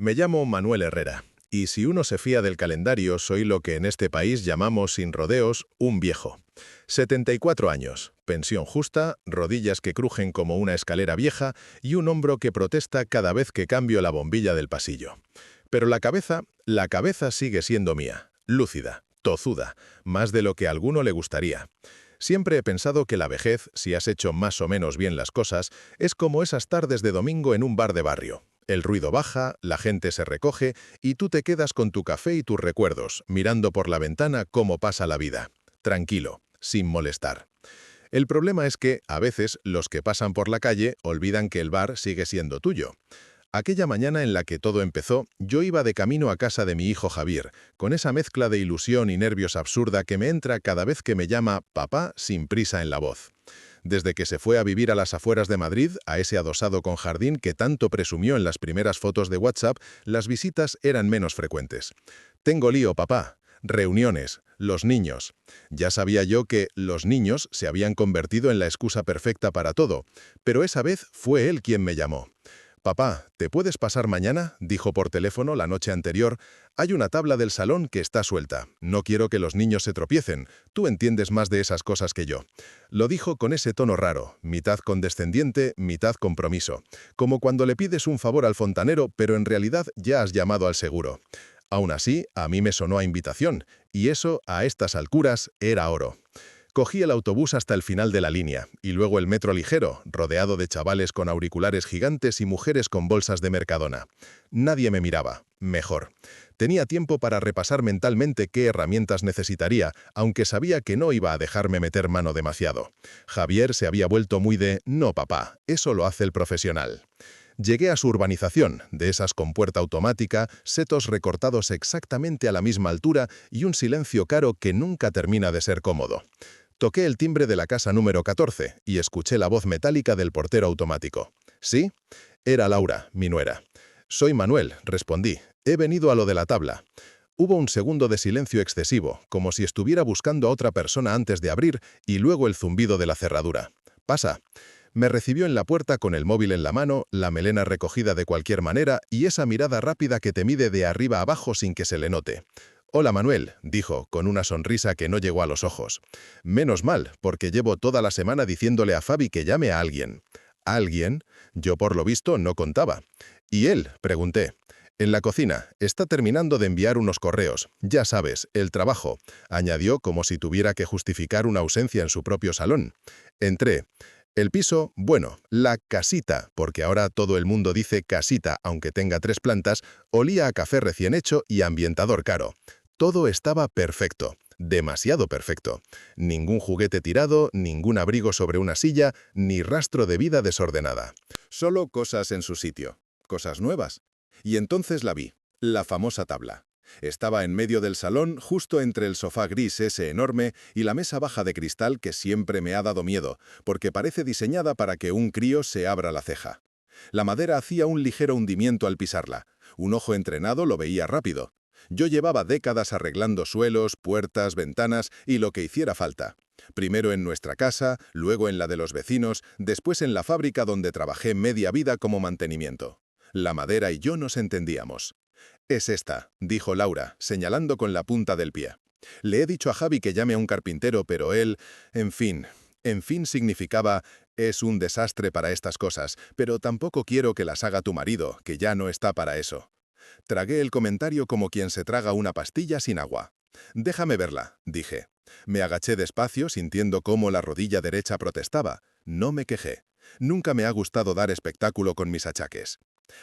Me llamo Manuel Herrera, y si uno se fía del calendario, soy lo que en este país llamamos sin rodeos un viejo. 74 años, pensión justa, rodillas que crujen como una escalera vieja y un hombro que protesta cada vez que cambio la bombilla del pasillo. Pero la cabeza sigue siendo mía, lúcida, tozuda, más de lo que a alguno le gustaría. Siempre he pensado que la vejez, si has hecho más o menos bien las cosas, es como esas tardes de domingo en un bar de barrio. El ruido baja, la gente se recoge y tú te quedas con tu café y tus recuerdos, mirando por la ventana cómo pasa la vida. Tranquilo, sin molestar. El problema es que, a veces, los que pasan por la calle olvidan que el bar sigue siendo tuyo. Aquella mañana en la que todo empezó, yo iba de camino a casa de mi hijo Javier, con esa mezcla de ilusión y nervios absurda que me entra cada vez que me llama papá sin prisa en la voz. Desde que se fue a vivir a las afueras de Madrid, a ese adosado con jardín que tanto presumió en las primeras fotos de WhatsApp, las visitas eran menos frecuentes. Tengo lío, papá. Reuniones, los niños. Ya sabía yo que los niños se habían convertido en la excusa perfecta para todo, pero esa vez fue él quien me llamó. «Papá, ¿te puedes pasar mañana?», dijo por teléfono la noche anterior. «Hay una tabla del salón que está suelta. No quiero que los niños se tropiecen. Tú entiendes más de esas cosas que yo». Lo dijo con ese tono raro, mitad condescendiente, mitad compromiso. Como cuando le pides un favor al fontanero, pero en realidad ya has llamado al seguro. Aún así, a mí me sonó a invitación, y eso, a estas alturas, era oro. Cogí el autobús hasta el final de la línea, y luego el metro ligero, rodeado de chavales con auriculares gigantes y mujeres con bolsas de Mercadona. Nadie me miraba. Mejor. Tenía tiempo para repasar mentalmente qué herramientas necesitaría, aunque sabía que no iba a dejarme meter mano demasiado. Javier se había vuelto muy de «no, papá, eso lo hace el profesional». Llegué a su urbanización, de esas con puerta automática, setos recortados exactamente a la misma altura y un silencio caro que nunca termina de ser cómodo. Toqué el timbre de la casa número 14 y escuché la voz metálica del portero automático. ¿Sí? Era Laura, mi nuera. «Soy Manuel», respondí. «He venido a lo de la tabla». Hubo un segundo de silencio excesivo, como si estuviera buscando a otra persona antes de abrir, y luego el zumbido de la cerradura. «Pasa». Me recibió en la puerta con el móvil en la mano, la melena recogida de cualquier manera y esa mirada rápida que te mide de arriba a abajo sin que se le note. «Hola, Manuel», dijo, con una sonrisa que no llegó a los ojos. «Menos mal, porque llevo toda la semana diciéndole a Fabi que llame a alguien». «¿Alguien?». Yo por lo visto no contaba. «¿Y él?», pregunté. «En la cocina. Está terminando de enviar unos correos. Ya sabes, el trabajo», añadió como si tuviera que justificar una ausencia en su propio salón. Entré. El piso, bueno, la casita, porque ahora todo el mundo dice casita aunque tenga 3 plantas, olía a café recién hecho y ambientador caro. Todo estaba perfecto, demasiado perfecto. Ningún juguete tirado, ningún abrigo sobre una silla, ni rastro de vida desordenada. Solo cosas en su sitio, cosas nuevas. Y entonces la vi, la famosa tabla. Estaba en medio del salón, justo entre el sofá gris ese enorme y la mesa baja de cristal que siempre me ha dado miedo, porque parece diseñada para que un crío se abra la ceja. La madera hacía un ligero hundimiento al pisarla. Un ojo entrenado lo veía rápido. Yo llevaba décadas arreglando suelos, puertas, ventanas y lo que hiciera falta. Primero en nuestra casa, luego en la de los vecinos, después en la fábrica donde trabajé media vida como mantenimiento. La madera y yo nos entendíamos. «Es esta», dijo Laura, señalando con la punta del pie. «Le he dicho a Javi que llame a un carpintero, pero él... En fin significaba... Es un desastre para estas cosas, pero tampoco quiero que las haga tu marido, que ya no está para eso». Tragué el comentario como quien se traga una pastilla sin agua. «Déjame verla», dije. Me agaché despacio, sintiendo cómo la rodilla derecha protestaba. No me quejé. Nunca me ha gustado dar espectáculo con mis achaques.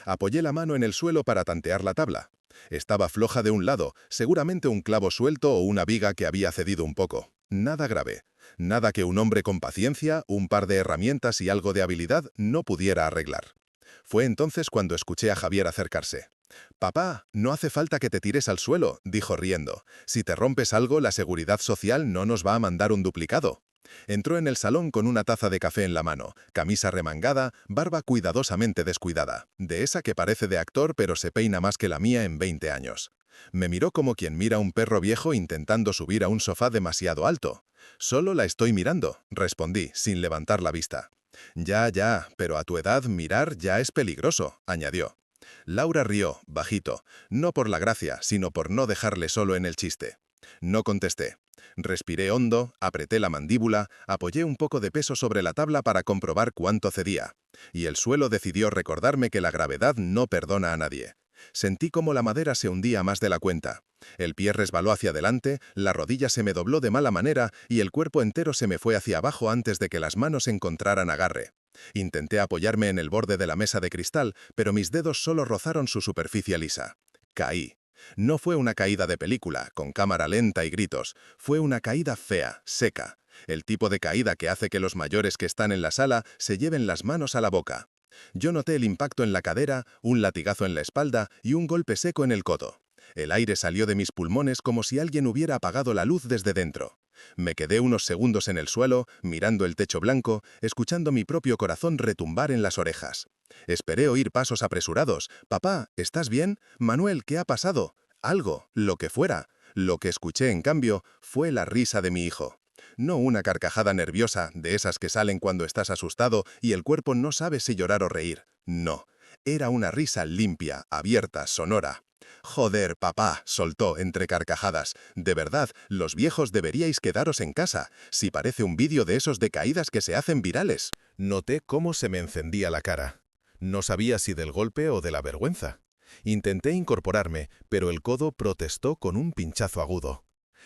Apoyé la mano en el suelo para tantear la tabla. Estaba floja de un lado, seguramente un clavo suelto o una viga que había cedido un poco. Nada grave. Nada que un hombre con paciencia, un par de herramientas y algo de habilidad no pudiera arreglar. Fue entonces cuando escuché a Javier acercarse. «Papá, no hace falta que te tires al suelo», dijo riendo. «Si te rompes algo, la Seguridad Social no nos va a mandar un duplicado». Entró en el salón con una taza de café en la mano, camisa remangada, barba cuidadosamente descuidada, de esa que parece de actor pero se peina más que la mía en 20 años. Me miró como quien mira a un perro viejo intentando subir a un sofá demasiado alto. «Solo la estoy mirando», respondí, sin levantar la vista. «Ya, pero a tu edad mirar ya es peligroso», añadió. Laura rió, bajito, no por la gracia, sino por no dejarle solo en el chiste. No contesté. Respiré hondo, apreté la mandíbula, apoyé un poco de peso sobre la tabla para comprobar cuánto cedía. Y el suelo decidió recordarme que la gravedad no perdona a nadie. Sentí como la madera se hundía más de la cuenta. El pie resbaló hacia adelante, la rodilla se me dobló de mala manera y el cuerpo entero se me fue hacia abajo antes de que las manos encontraran agarre. Intenté apoyarme en el borde de la mesa de cristal, pero mis dedos solo rozaron su superficie lisa. Caí. No fue una caída de película, con cámara lenta y gritos. Fue una caída fea, seca. El tipo de caída que hace que los mayores que están en la sala se lleven las manos a la boca. Yo noté el impacto en la cadera, un latigazo en la espalda y un golpe seco en el codo. El aire salió de mis pulmones como si alguien hubiera apagado la luz desde dentro. Me quedé unos segundos en el suelo, mirando el techo blanco, escuchando mi propio corazón retumbar en las orejas. Esperé oír pasos apresurados. «Papá, ¿estás bien? Manuel, ¿qué ha pasado?» Algo, lo que fuera. Lo que escuché, en cambio, fue la risa de mi hijo. No una carcajada nerviosa, de esas que salen cuando estás asustado y el cuerpo no sabe si llorar o reír. No. Era una risa limpia, abierta, sonora. «Joder, papá», soltó entre carcajadas. «De verdad, los viejos deberíais quedaros en casa, si parece un vídeo de esos de caídas que se hacen virales». Noté cómo se me encendía la cara. No sabía si del golpe o de la vergüenza. Intenté incorporarme, pero el codo protestó con un pinchazo agudo.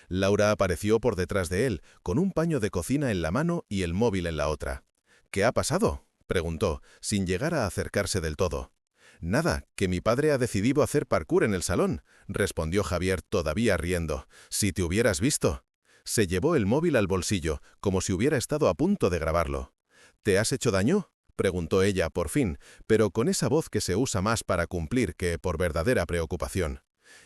Laura apareció por detrás de él, con un paño de cocina en la mano y el móvil en la otra. «¿Qué ha pasado?», preguntó, sin llegar a acercarse del todo. «Nada, que mi padre ha decidido hacer parkour en el salón», respondió Javier todavía riendo. «Si te hubieras visto». Se llevó el móvil al bolsillo, como si hubiera estado a punto de grabarlo. «¿Te has hecho daño?», preguntó ella por fin, pero con esa voz que se usa más para cumplir que por verdadera preocupación.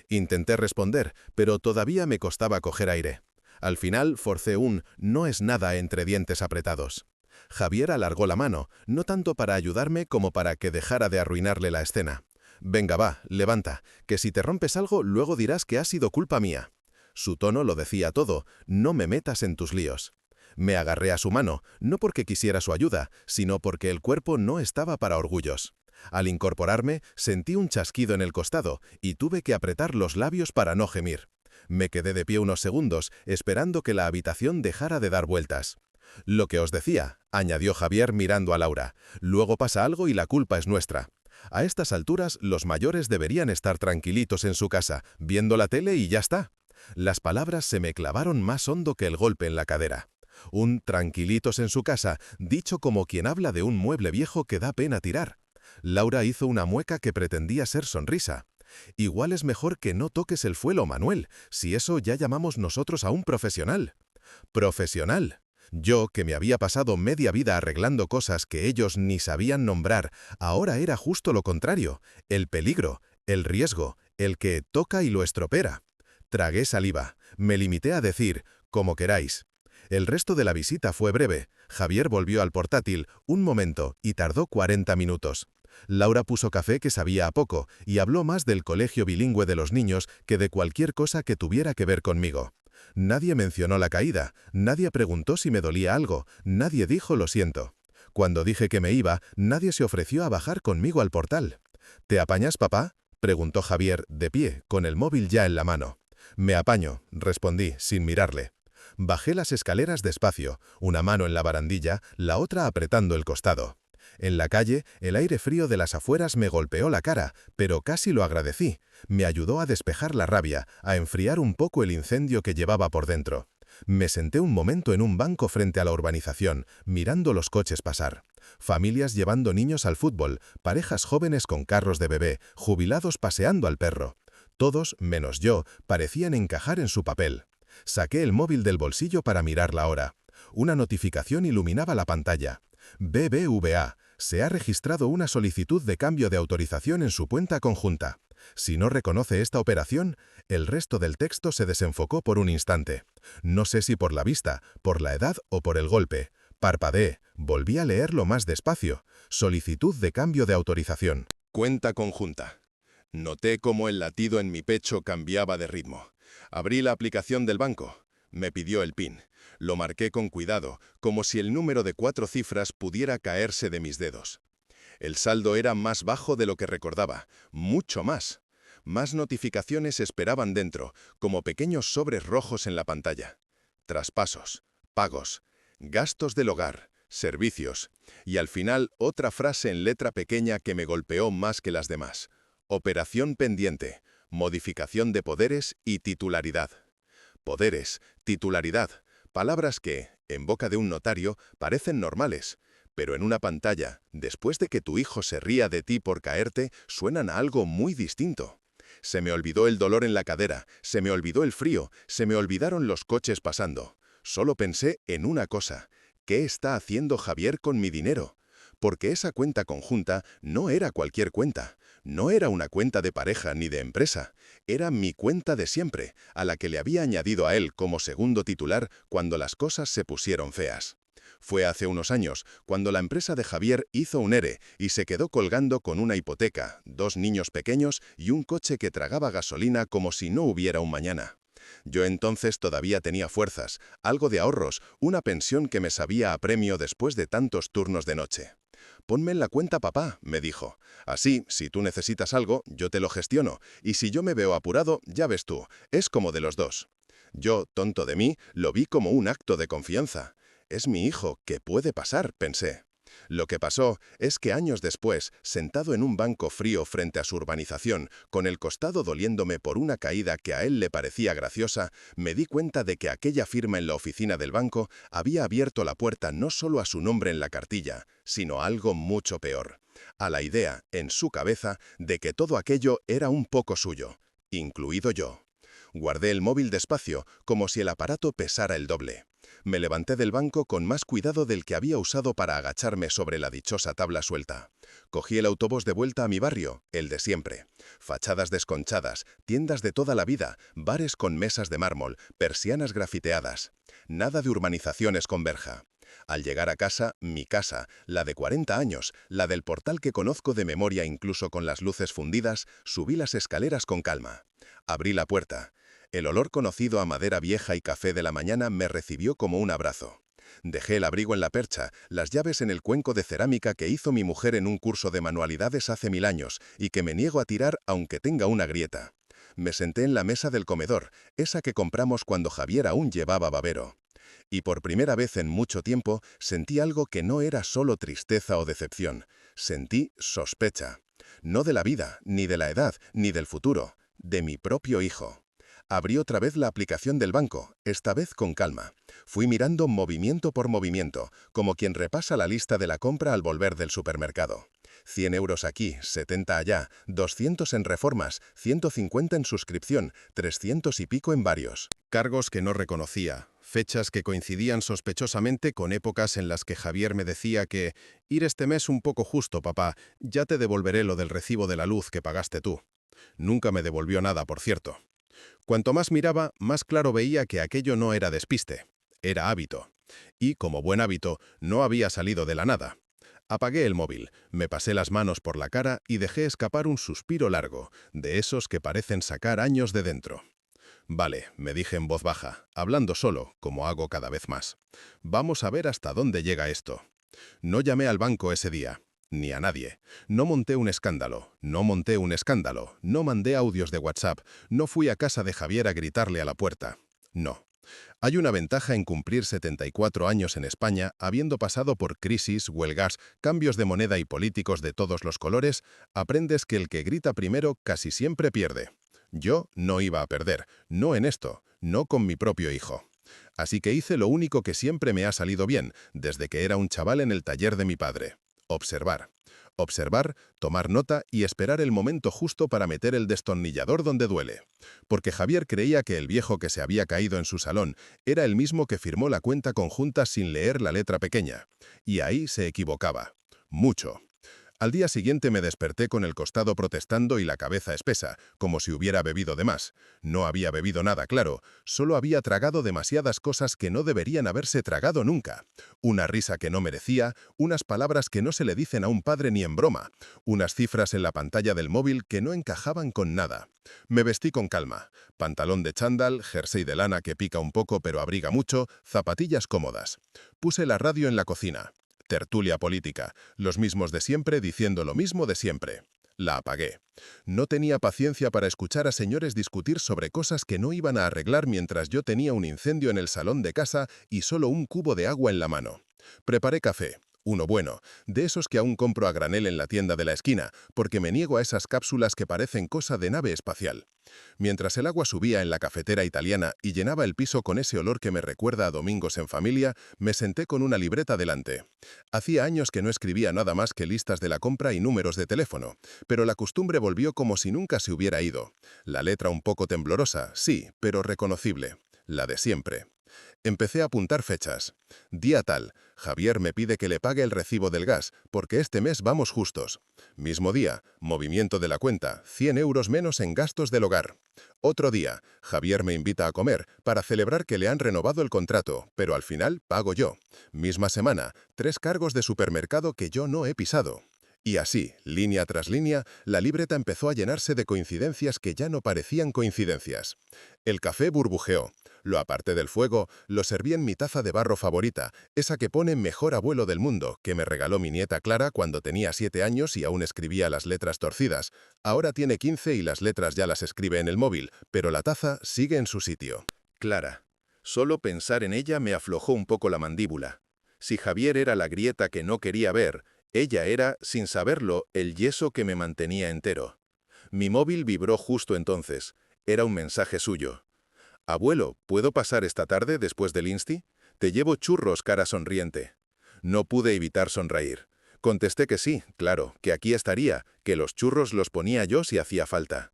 Intenté responder, pero todavía me costaba coger aire. Al final forcé un «no es nada» entre dientes apretados. Javier alargó la mano, no tanto para ayudarme como para que dejara de arruinarle la escena. «Venga, va, levanta, que si te rompes algo luego dirás que ha sido culpa mía». Su tono lo decía todo: «No me metas en tus líos». Me agarré a su mano, no porque quisiera su ayuda, sino porque el cuerpo no estaba para orgullos. Al incorporarme, sentí un chasquido en el costado y tuve que apretar los labios para no gemir. Me quedé de pie unos segundos, esperando que la habitación dejara de dar vueltas. «Lo que os decía», añadió Javier mirando a Laura, «luego pasa algo y la culpa es nuestra. A estas alturas, los mayores deberían estar tranquilitos en su casa, viendo la tele y ya está». Las palabras se me clavaron más hondo que el golpe en la cadera. Un «tranquilitos en su casa», dicho como quien habla de un mueble viejo que da pena tirar. Laura hizo una mueca que pretendía ser sonrisa. «Igual es mejor que no toques el fuelo, Manuel, si eso ya llamamos nosotros a un profesional». «¿Profesional?» Yo, que me había pasado media vida arreglando cosas que ellos ni sabían nombrar, ahora era justo lo contrario: el peligro, el riesgo, el que toca y lo estropera. Tragué saliva. Me limité a decir «como queráis». El resto de la visita fue breve. Javier volvió al portátil un momento y tardó 40 minutos. Laura puso café que sabía a poco y habló más del colegio bilingüe de los niños que de cualquier cosa que tuviera que ver conmigo. Nadie mencionó la caída, nadie preguntó si me dolía algo, nadie dijo «lo siento». Cuando dije que me iba, nadie se ofreció a bajar conmigo al portal. «¿Te apañas, papá?», preguntó Javier, de pie, con el móvil ya en la mano. «Me apaño», respondí, sin mirarle. Bajé las escaleras despacio, una mano en la barandilla, la otra apretando el costado. En la calle, el aire frío de las afueras me golpeó la cara, pero casi lo agradecí. Me ayudó a despejar la rabia, a enfriar un poco el incendio que llevaba por dentro. Me senté un momento en un banco frente a la urbanización, mirando los coches pasar. Familias llevando niños al fútbol, parejas jóvenes con carros de bebé, jubilados paseando al perro. Todos, menos yo, parecían encajar en su papel. Saqué el móvil del bolsillo para mirar la hora. Una notificación iluminaba la pantalla. BBVA. Se ha registrado una solicitud de cambio de autorización en su cuenta conjunta. Si no reconoce esta operación, el resto del texto se desenfocó por un instante. No sé si por la vista, por la edad o por el golpe. Parpadeé. Volví a leerlo más despacio. Solicitud de cambio de autorización. Cuenta conjunta. Noté cómo el latido en mi pecho cambiaba de ritmo. Abrí la aplicación del banco. Me pidió el PIN. Lo marqué con cuidado, como si el número de 4 cifras pudiera caerse de mis dedos. El saldo era más bajo de lo que recordaba, mucho más. Más notificaciones esperaban dentro, como pequeños sobres rojos en la pantalla. Traspasos, pagos, gastos del hogar, servicios, y al final otra frase en letra pequeña que me golpeó más que las demás. Operación pendiente, modificación de poderes y titularidad. Poderes, titularidad, palabras que, en boca de un notario, parecen normales, pero en una pantalla, después de que tu hijo se ría de ti por caerte, suenan a algo muy distinto. Se me olvidó el dolor en la cadera, se me olvidó el frío, se me olvidaron los coches pasando. Solo pensé en una cosa: ¿qué está haciendo Javier con mi dinero? Porque esa cuenta conjunta no era cualquier cuenta, no era una cuenta de pareja ni de empresa, era mi cuenta de siempre, a la que le había añadido a él como segundo titular cuando las cosas se pusieron feas. Fue hace unos años, cuando la empresa de Javier hizo un ERE y se quedó colgando con una hipoteca, 2 niños pequeños y un coche que tragaba gasolina como si no hubiera un mañana. Yo entonces todavía tenía fuerzas, algo de ahorros, una pensión que me sabía a premio después de tantos turnos de noche. «Ponme en la cuenta, papá», me dijo. «Así, si tú necesitas algo, yo te lo gestiono, y si yo me veo apurado, ya ves tú, es como de los dos». Yo, tonto de mí, lo vi como un acto de confianza. «Es mi hijo, ¿qué puede pasar?», pensé. Lo que pasó es que años después, sentado en un banco frío frente a su urbanización, con el costado doliéndome por una caída que a él le parecía graciosa, me di cuenta de que aquella firma en la oficina del banco había abierto la puerta no solo a su nombre en la cartilla, sino a algo mucho peor: a la idea, en su cabeza, de que todo aquello era un poco suyo, incluido yo. Guardé el móvil despacio, como si el aparato pesara el doble. Me levanté del banco con más cuidado del que había usado para agacharme sobre la dichosa tabla suelta. Cogí el autobús de vuelta a mi barrio, el de siempre. Fachadas desconchadas, tiendas de toda la vida, bares con mesas de mármol, persianas grafiteadas. Nada de urbanizaciones con verja. Al llegar a casa, mi casa, la de 40 años, la del portal que conozco de memoria incluso con las luces fundidas, subí las escaleras con calma. Abrí la puerta. El olor conocido a madera vieja y café de la mañana me recibió como un abrazo. Dejé el abrigo en la percha, las llaves en el cuenco de cerámica que hizo mi mujer en un curso de manualidades hace 1000 años y que me niego a tirar aunque tenga una grieta. Me senté en la mesa del comedor, esa que compramos cuando Javier aún llevaba babero. Y por primera vez en mucho tiempo sentí algo que no era solo tristeza o decepción. Sentí sospecha. No de la vida, ni de la edad, ni del futuro, de mi propio hijo. Abrí otra vez la aplicación del banco, esta vez con calma. Fui mirando movimiento por movimiento, como quien repasa la lista de la compra al volver del supermercado. 100 euros aquí, 70 allá, 200 en reformas, 150 en suscripción, 300 y pico en varios. Cargos que no reconocía, fechas que coincidían sospechosamente con épocas en las que Javier me decía que «ir este mes un poco justo, papá, ya te devolveré lo del recibo de la luz que pagaste tú». Nunca me devolvió nada, por cierto. Cuanto más miraba, más claro veía que aquello no era despiste, era hábito. Y, como buen hábito, no había salido de la nada. Apagué el móvil, me pasé las manos por la cara y dejé escapar un suspiro largo, de esos que parecen sacar años de dentro. «Vale», me dije en voz baja, hablando solo, como hago cada vez más. «Vamos a ver hasta dónde llega esto». No llamé al banco ese día, ni a nadie. No monté un escándalo, no mandé audios de WhatsApp, no fui a casa de Javier a gritarle a la puerta. No. Hay una ventaja en cumplir 74 años en España, habiendo pasado por crisis, huelgas, cambios de moneda y políticos de todos los colores, aprendes que el que grita primero casi siempre pierde. Yo no iba a perder, no en esto, no con mi propio hijo. Así que hice lo único que siempre me ha salido bien, desde que era un chaval en el taller de mi padre: observar. Observar, tomar nota y esperar el momento justo para meter el destornillador donde duele. Porque Javier creía que el viejo que se había caído en su salón era el mismo que firmó la cuenta conjunta sin leer la letra pequeña. Y ahí se equivocaba. Mucho. Al día siguiente me desperté con el costado protestando y la cabeza espesa, como si hubiera bebido de más. No había bebido nada, claro, solo había tragado demasiadas cosas que no deberían haberse tragado nunca. Una risa que no merecía, unas palabras que no se le dicen a un padre ni en broma, unas cifras en la pantalla del móvil que no encajaban con nada. Me vestí con calma, pantalón de chándal, jersey de lana que pica un poco pero abriga mucho, zapatillas cómodas. Puse la radio en la cocina. Tertulia política, los mismos de siempre diciendo lo mismo de siempre. La apagué. No tenía paciencia para escuchar a señores discutir sobre cosas que no iban a arreglar mientras yo tenía un incendio en el salón de casa y solo un cubo de agua en la mano. Preparé café. Uno bueno, de esos que aún compro a granel en la tienda de la esquina, porque me niego a esas cápsulas que parecen cosa de nave espacial. Mientras el agua subía en la cafetera italiana y llenaba el piso con ese olor que me recuerda a domingos en familia, me senté con una libreta delante. Hacía años que no escribía nada más que listas de la compra y números de teléfono, pero la costumbre volvió como si nunca se hubiera ido. La letra un poco temblorosa, sí, pero reconocible. La de siempre. Empecé a apuntar fechas. Día tal, Javier me pide que le pague el recibo del gas, porque este mes vamos justos. Mismo día, movimiento de la cuenta, 100 euros menos en gastos del hogar. Otro día, Javier me invita a comer para celebrar que le han renovado el contrato, pero al final pago yo. Misma semana, 3 cargos de supermercado que yo no he pisado. Y así, línea tras línea, la libreta empezó a llenarse de coincidencias que ya no parecían coincidencias. El café burbujeó. Lo aparté del fuego, lo serví en mi taza de barro favorita, esa que pone mejor abuelo del mundo, que me regaló mi nieta Clara cuando tenía 7 años y aún escribía las letras torcidas. Ahora tiene 15 y las letras ya las escribe en el móvil, pero la taza sigue en su sitio. Clara. Solo pensar en ella me aflojó un poco la mandíbula. Si Javier era la grieta que no quería ver, ella era, sin saberlo, el yeso que me mantenía entero. Mi móvil vibró justo entonces. Era un mensaje suyo. «Abuelo, ¿puedo pasar esta tarde después del Insti? Te llevo churros, cara sonriente». No pude evitar sonreír. Contesté que sí, claro, que aquí estaría, que los churros los ponía yo si hacía falta.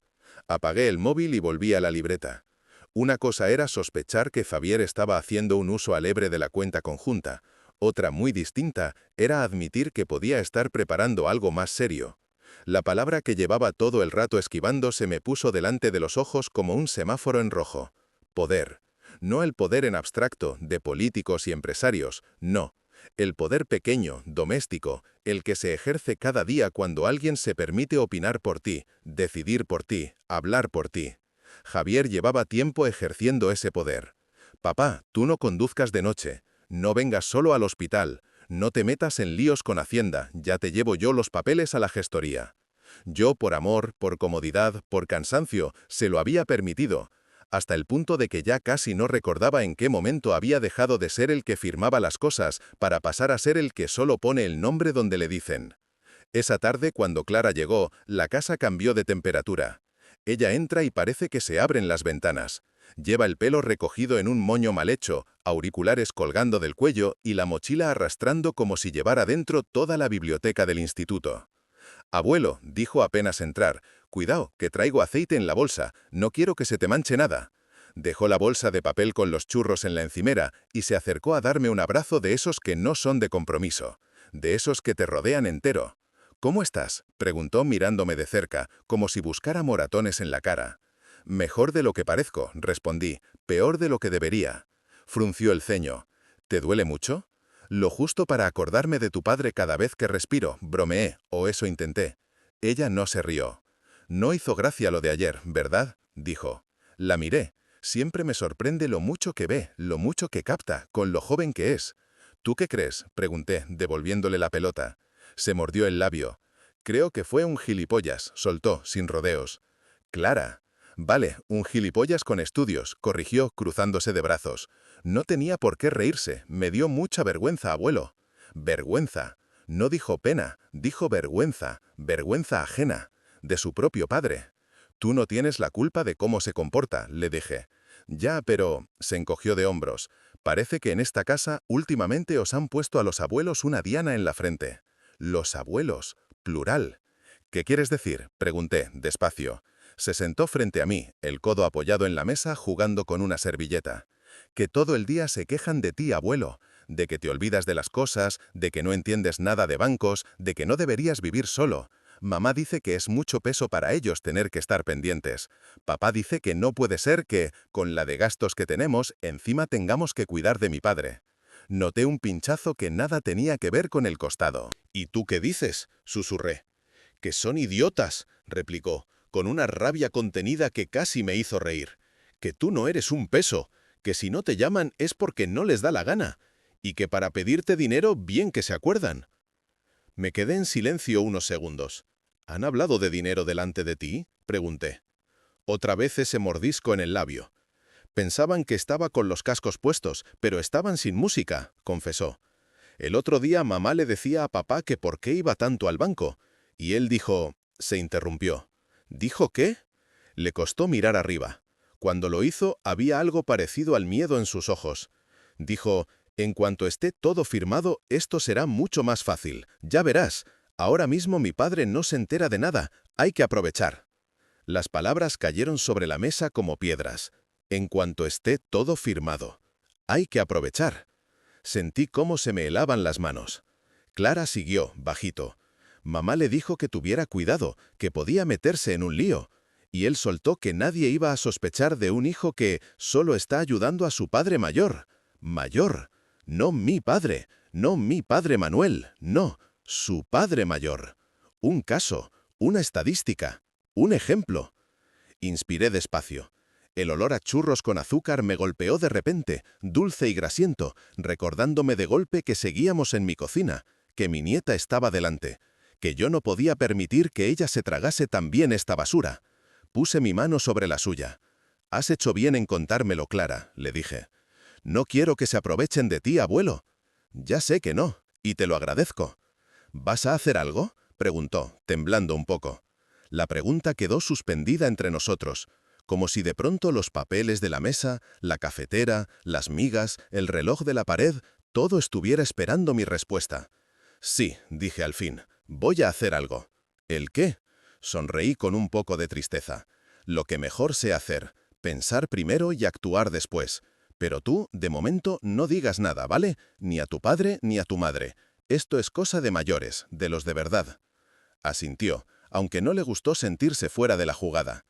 Apagué el móvil y volví a la libreta. Una cosa era sospechar que Javier estaba haciendo un uso alegre de la cuenta conjunta. Otra, muy distinta, era admitir que podía estar preparando algo más serio. La palabra que llevaba todo el rato esquivando se me puso delante de los ojos como un semáforo en rojo. Poder. No el poder en abstracto, de políticos y empresarios, no. El poder pequeño, doméstico, el que se ejerce cada día cuando alguien se permite opinar por ti, decidir por ti, hablar por ti. Javier llevaba tiempo ejerciendo ese poder. «Papá, tú no conduzcas de noche. No vengas solo al hospital. No te metas en líos con Hacienda, ya te llevo yo los papeles a la gestoría». Yo, por amor, por comodidad, por cansancio, se lo había permitido, hasta el punto de que ya casi no recordaba en qué momento había dejado de ser el que firmaba las cosas para pasar a ser el que solo pone el nombre donde le dicen. Esa tarde, cuando Clara llegó, la casa cambió de temperatura. Ella entra y parece que se abren las ventanas. Lleva el pelo recogido en un moño mal hecho, auriculares colgando del cuello y la mochila arrastrando como si llevara dentro toda la biblioteca del instituto. «Abuelo», dijo apenas entrar, «cuidado, que traigo aceite en la bolsa, no quiero que se te manche nada». Dejó la bolsa de papel con los churros en la encimera y se acercó a darme un abrazo de esos que no son de compromiso, de esos que te rodean entero. «¿Cómo estás?», preguntó mirándome de cerca, como si buscara moratones en la cara. «Mejor de lo que parezco», respondí, «peor de lo que debería». Frunció el ceño. «¿Te duele mucho?» «Lo justo para acordarme de tu padre cada vez que respiro», bromeé, o eso intenté. Ella no se rió. «No hizo gracia lo de ayer, ¿verdad?», dijo. La miré. Siempre me sorprende lo mucho que ve, lo mucho que capta, con lo joven que es. «¿Tú qué crees?», pregunté, devolviéndole la pelota. Se mordió el labio. «Creo que fue un gilipollas», soltó, sin rodeos. «Clara». «Vale, un gilipollas con estudios», corrigió, cruzándose de brazos. «No tenía por qué reírse, me dio mucha vergüenza, abuelo». «Vergüenza». No dijo pena, dijo vergüenza, vergüenza ajena, de su propio padre. «Tú no tienes la culpa de cómo se comporta», le dije. «Ya, pero…», se encogió de hombros. «Parece que en esta casa últimamente os han puesto a los abuelos una diana en la frente». «Los abuelos», plural. «¿Qué quieres decir?», pregunté, despacio. Se sentó frente a mí, el codo apoyado en la mesa, jugando con una servilleta. «Que todo el día se quejan de ti, abuelo, de que te olvidas de las cosas, de que no entiendes nada de bancos, de que no deberías vivir solo. Mamá dice que es mucho peso para ellos tener que estar pendientes. Papá dice que no puede ser que, con la de gastos que tenemos, encima tengamos que cuidar de mi padre». Noté un pinchazo que nada tenía que ver con el costado. «¿Y tú qué dices?», susurré. «Que son idiotas», replicó, con una rabia contenida que casi me hizo reír. «Que tú no eres un peso, que si no te llaman es porque no les da la gana. Y que para pedirte dinero bien que se acuerdan. Me quedé en silencio unos segundos. ¿Han hablado de dinero delante de ti?, pregunté. Otra vez ese mordisco en el labio. Pensaban que estaba con los cascos puestos, pero estaban sin música, confesó. El otro día mamá le decía a papá que por qué iba tanto al banco, y él dijo... Se interrumpió. ¿Dijo qué? Le costó mirar arriba. Cuando lo hizo, había algo parecido al miedo en sus ojos. Dijo, en cuanto esté todo firmado, esto será mucho más fácil. Ya verás, ahora mismo mi padre no se entera de nada, hay que aprovechar. Las palabras cayeron sobre la mesa como piedras. En cuanto esté todo firmado. Hay que aprovechar. Sentí cómo se me helaban las manos. Clara siguió, bajito. Mamá le dijo que tuviera cuidado, que podía meterse en un lío. Y él soltó que nadie iba a sospechar de un hijo que solo está ayudando a su padre mayor. Mayor. No mi padre, no mi padre Manuel, no, su padre mayor. Un caso, una estadística, un ejemplo. Inspiré despacio. El olor a churros con azúcar me golpeó de repente, dulce y grasiento, recordándome de golpe que seguíamos en mi cocina, que mi nieta estaba delante, que yo no podía permitir que ella se tragase también esta basura. Puse mi mano sobre la suya. «Has hecho bien en contármelo, Clara», le dije. «No quiero que se aprovechen de ti, abuelo». «Ya sé que no, y te lo agradezco». «¿Vas a hacer algo?», preguntó, temblando un poco. La pregunta quedó suspendida entre nosotros, como si de pronto los papeles de la mesa, la cafetera, las migas, el reloj de la pared, todo estuviera esperando mi respuesta. «Sí», dije al fin, «voy a hacer algo». «¿El qué?». Sonreí con un poco de tristeza. «Lo que mejor sé hacer, pensar primero y actuar después. Pero tú, de momento, no digas nada, ¿vale? Ni a tu padre ni a tu madre. Esto es cosa de mayores, de los de verdad». Asintió, aunque no le gustó sentirse fuera de la jugada.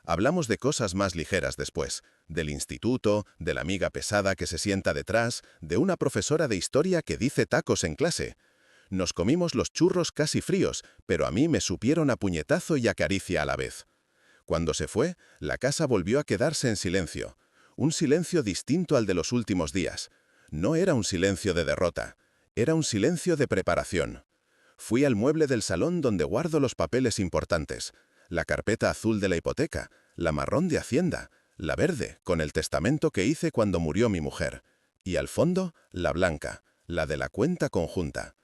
Hablamos de cosas más ligeras después, del instituto, de la amiga pesada que se sienta detrás, de una profesora de historia que dice tacos en clase. Nos comimos los churros casi fríos, pero a mí me supieron a puñetazo y a caricia a la vez. Cuando se fue, la casa volvió a quedarse en silencio. Un silencio distinto al de los últimos días. No era un silencio de derrota, era un silencio de preparación. Fui al mueble del salón donde guardo los papeles importantes. La carpeta azul de la hipoteca, la marrón de Hacienda, la verde, con el testamento que hice cuando murió mi mujer. Y al fondo, la blanca, la de la cuenta conjunta.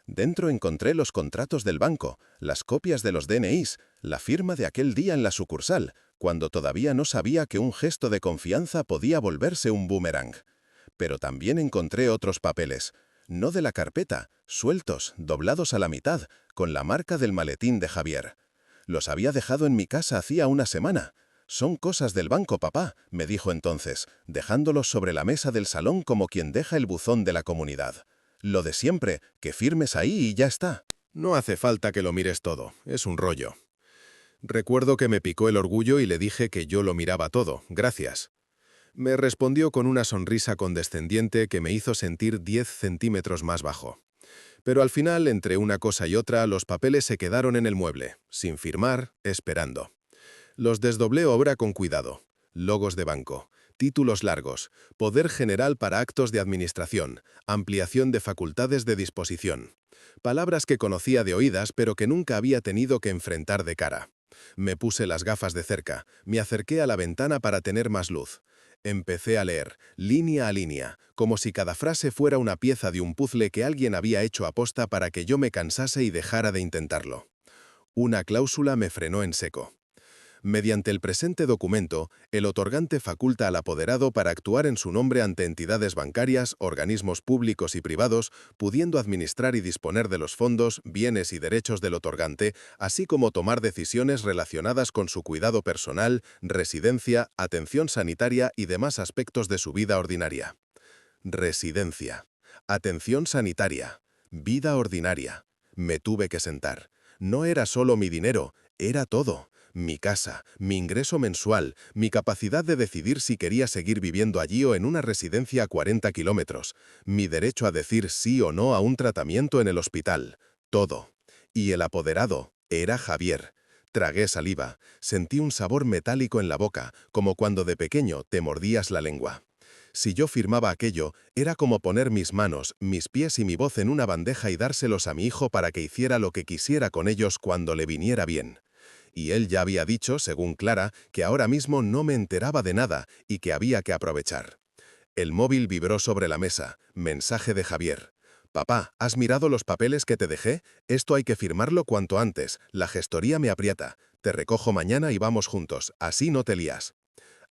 Dentro encontré los contratos del banco, las copias de los DNIs, la firma de aquel día en la sucursal, cuando todavía no sabía que un gesto de confianza podía volverse un boomerang. Pero también encontré otros papeles, no de la carpeta, sueltos, doblados a la mitad, con la marca del maletín de Javier. Los había dejado en mi casa hacía una semana. «Son cosas del banco, papá», me dijo entonces, dejándolos sobre la mesa del salón como quien deja el buzón de la comunidad. «Lo de siempre, que firmes ahí y ya está». «No hace falta que lo mires todo, es un rollo». Recuerdo que me picó el orgullo y le dije que yo lo miraba todo, gracias. Me respondió con una sonrisa condescendiente que me hizo sentir 10 centímetros más bajo. Pero al final, entre una cosa y otra, los papeles se quedaron en el mueble, sin firmar, esperando. Los desdoblé obra con cuidado. Logos de banco, títulos largos, poder general para actos de administración, ampliación de facultades de disposición. Palabras que conocía de oídas pero que nunca había tenido que enfrentar de cara. Me puse las gafas de cerca, me acerqué a la ventana para tener más luz. Empecé a leer, línea a línea, como si cada frase fuera una pieza de un puzzle que alguien había hecho aposta para que yo me cansase y dejara de intentarlo. Una cláusula me frenó en seco. Mediante el presente documento, el otorgante faculta al apoderado para actuar en su nombre ante entidades bancarias, organismos públicos y privados, pudiendo administrar y disponer de los fondos, bienes y derechos del otorgante, así como tomar decisiones relacionadas con su cuidado personal, residencia, atención sanitaria y demás aspectos de su vida ordinaria. Residencia. Atención sanitaria. Vida ordinaria. Me tuve que sentar. No era solo mi dinero, era todo. Mi casa, mi ingreso mensual, mi capacidad de decidir si quería seguir viviendo allí o en una residencia a 40 kilómetros, mi derecho a decir sí o no a un tratamiento en el hospital, todo. Y el apoderado era Javier. Tragué saliva, sentí un sabor metálico en la boca, como cuando de pequeño te mordías la lengua. Si yo firmaba aquello, era como poner mis manos, mis pies y mi voz en una bandeja y dárselos a mi hijo para que hiciera lo que quisiera con ellos cuando le viniera bien. Y él ya había dicho, según Clara, que ahora mismo no me enteraba de nada y que había que aprovechar. El móvil vibró sobre la mesa. Mensaje de Javier. «Papá, ¿has mirado los papeles que te dejé? Esto hay que firmarlo cuanto antes. La gestoría me aprieta. Te recojo mañana y vamos juntos. Así no te lías».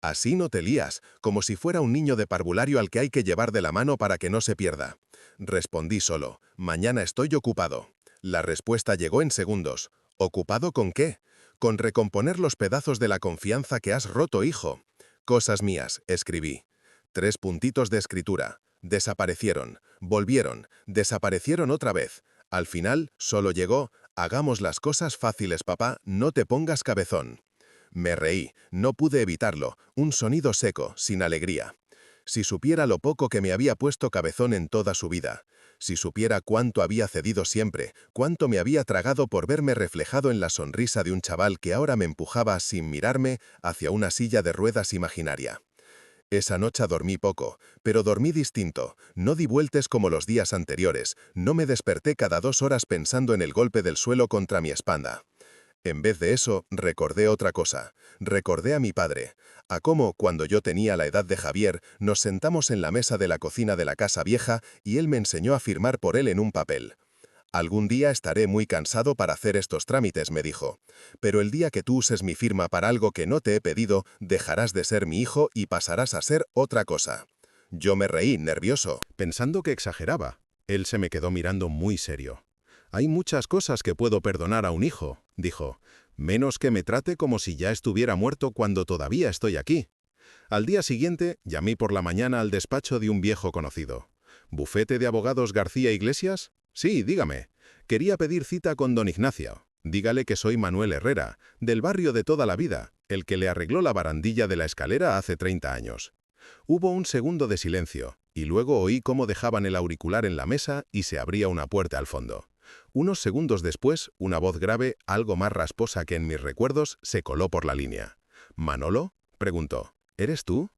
Así no te lías, como si fuera un niño de parvulario al que hay que llevar de la mano para que no se pierda. Respondí solo, mañana estoy ocupado. La respuesta llegó en segundos. ¿Ocupado con qué? Con recomponer los pedazos de la confianza que has roto, hijo. Cosas mías, escribí. 3 puntitos de escritura. Desaparecieron, volvieron, desaparecieron otra vez. Al final, solo llegó, hagamos las cosas fáciles, papá, no te pongas cabezón. Me reí, no pude evitarlo, un sonido seco, sin alegría. Si supiera lo poco que me había puesto cabezón en toda su vida, si supiera cuánto había cedido siempre, cuánto me había tragado por verme reflejado en la sonrisa de un chaval que ahora me empujaba sin mirarme hacia una silla de ruedas imaginaria. Esa noche dormí poco, pero dormí distinto, no di vueltas como los días anteriores, no me desperté cada 2 horas pensando en el golpe del suelo contra mi espalda. En vez de eso, recordé otra cosa. Recordé a mi padre, a cómo, cuando yo tenía la edad de Javier, nos sentamos en la mesa de la cocina de la casa vieja y él me enseñó a firmar por él en un papel. «Algún día estaré muy cansado para hacer estos trámites», me dijo. «Pero el día que tú uses mi firma para algo que no te he pedido, dejarás de ser mi hijo y pasarás a ser otra cosa». Yo me reí, nervioso, pensando que exageraba. Él se me quedó mirando muy serio. «Hay muchas cosas que puedo perdonar a un hijo», dijo, «menos que me trate como si ya estuviera muerto cuando todavía estoy aquí». Al día siguiente, llamé por la mañana al despacho de un viejo conocido. «¿Bufete de abogados García Iglesias?» «Sí, dígame. Quería pedir cita con don Ignacio. Dígale que soy Manuel Herrera, del barrio de toda la vida, el que le arregló la barandilla de la escalera hace 30 años». Hubo un segundo de silencio, y luego oí cómo dejaban el auricular en la mesa y se abría una puerta al fondo. Unos segundos después, una voz grave, algo más rasposa que en mis recuerdos, se coló por la línea. «¿Manolo?», preguntó. «¿Eres tú?».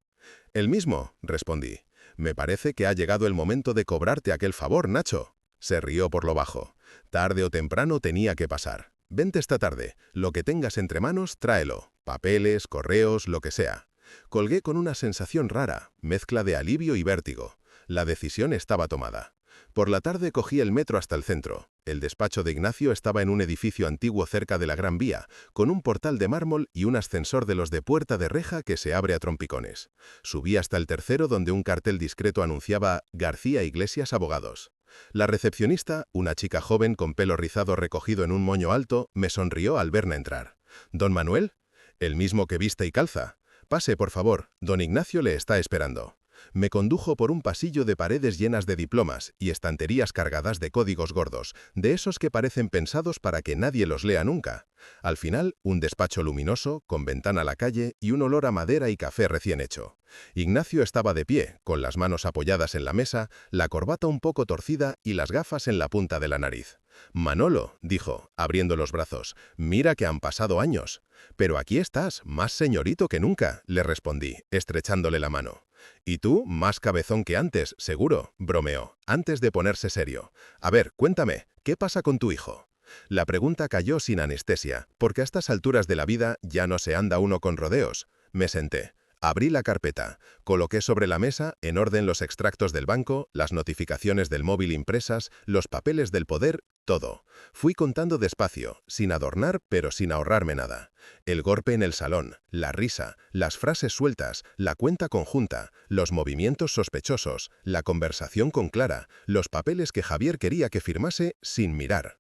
«El mismo», respondí. «Me parece que ha llegado el momento de cobrarte aquel favor, Nacho». Se rió por lo bajo. «Tarde o temprano tenía que pasar. Vente esta tarde. Lo que tengas entre manos, tráelo. Papeles, correos, lo que sea». Colgué con una sensación rara, mezcla de alivio y vértigo. La decisión estaba tomada. Por la tarde cogí el metro hasta el centro. El despacho de Ignacio estaba en un edificio antiguo cerca de la Gran Vía, con un portal de mármol y un ascensor de los de puerta de reja que se abre a trompicones. Subí hasta el tercero, donde un cartel discreto anunciaba «García Iglesias Abogados». La recepcionista, una chica joven con pelo rizado recogido en un moño alto, me sonrió al verme entrar. «¿Don Manuel?». «El mismo que viste y calza». «Pase, por favor, don Ignacio le está esperando». Me condujo por un pasillo de paredes llenas de diplomas y estanterías cargadas de códigos gordos, de esos que parecen pensados para que nadie los lea nunca. Al final, un despacho luminoso, con ventana a la calle y un olor a madera y café recién hecho. Ignacio estaba de pie, con las manos apoyadas en la mesa, la corbata un poco torcida y las gafas en la punta de la nariz. «Manolo», dijo, abriendo los brazos, «mira que han pasado años». «Pero aquí estás, más señorito que nunca», le respondí, estrechándole la mano. «Y tú, más cabezón que antes, seguro», bromeó, antes de ponerse serio. «A ver, cuéntame, ¿qué pasa con tu hijo?». La pregunta cayó sin anestesia, porque a estas alturas de la vida ya no se anda uno con rodeos. Me senté. Abrí la carpeta, coloqué sobre la mesa, en orden, los extractos del banco, las notificaciones del móvil impresas, los papeles del poder, todo. Fui contando despacio, sin adornar pero sin ahorrarme nada. El golpe en el salón, la risa, las frases sueltas, la cuenta conjunta, los movimientos sospechosos, la conversación con Clara, los papeles que Javier quería que firmase sin mirar.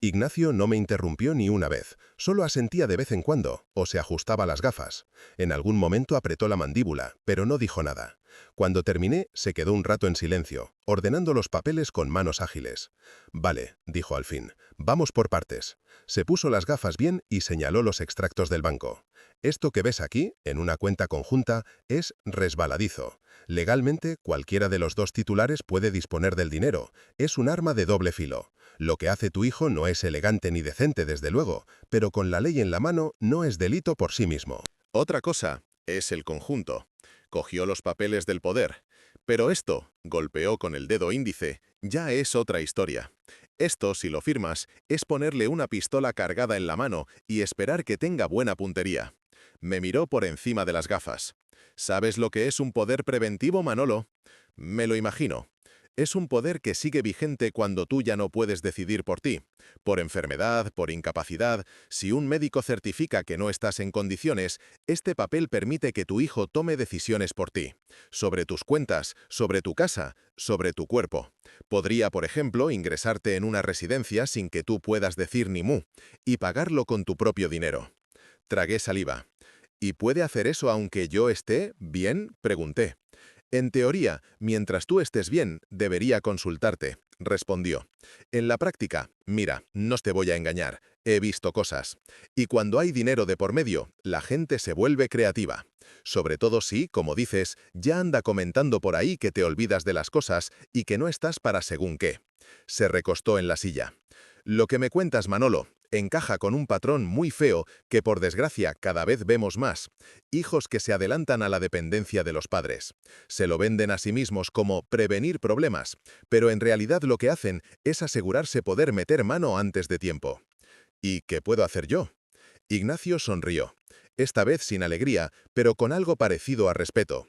Ignacio no me interrumpió ni una vez, solo asentía de vez en cuando, o se ajustaba las gafas. En algún momento apretó la mandíbula, pero no dijo nada. Cuando terminé, se quedó un rato en silencio, ordenando los papeles con manos ágiles. «Vale», dijo al fin, «vamos por partes». Se puso las gafas bien y señaló los extractos del banco. «Esto que ves aquí, en una cuenta conjunta, es resbaladizo. Legalmente, cualquiera de los dos titulares puede disponer del dinero. Es un arma de doble filo. Lo que hace tu hijo no es elegante ni decente, desde luego, pero con la ley en la mano no es delito por sí mismo. Otra cosa es el conjunto. Cogió los papeles del poder. Pero esto, golpeó con el dedo índice, ya es otra historia. Esto, si lo firmas, es ponerle una pistola cargada en la mano y esperar que tenga buena puntería. Me miró por encima de las gafas. ¿Sabes lo que es un poder preventivo, Manolo? Me lo imagino. Es un poder que sigue vigente cuando tú ya no puedes decidir por ti. Por enfermedad, por incapacidad, si un médico certifica que no estás en condiciones, este papel permite que tu hijo tome decisiones por ti. Sobre tus cuentas, sobre tu casa, sobre tu cuerpo. Podría, por ejemplo, ingresarte en una residencia sin que tú puedas decir ni mu, y pagarlo con tu propio dinero. Tragué saliva. ¿Y puede hacer eso aunque yo esté bien? Pregunté. En teoría, mientras tú estés bien, debería consultarte, respondió. En la práctica, mira, no te voy a engañar, he visto cosas. Y cuando hay dinero de por medio, la gente se vuelve creativa. Sobre todo si, como dices, ya anda comentando por ahí que te olvidas de las cosas y que no estás para según qué. Se recostó en la silla. Lo que me cuentas, Manolo, encaja con un patrón muy feo que por desgracia cada vez vemos más. Hijos que se adelantan a la dependencia de los padres. Se lo venden a sí mismos como prevenir problemas, pero en realidad lo que hacen es asegurarse poder meter mano antes de tiempo. ¿Y qué puedo hacer yo? Ignacio sonrió. Esta vez sin alegría, pero con algo parecido a respeto.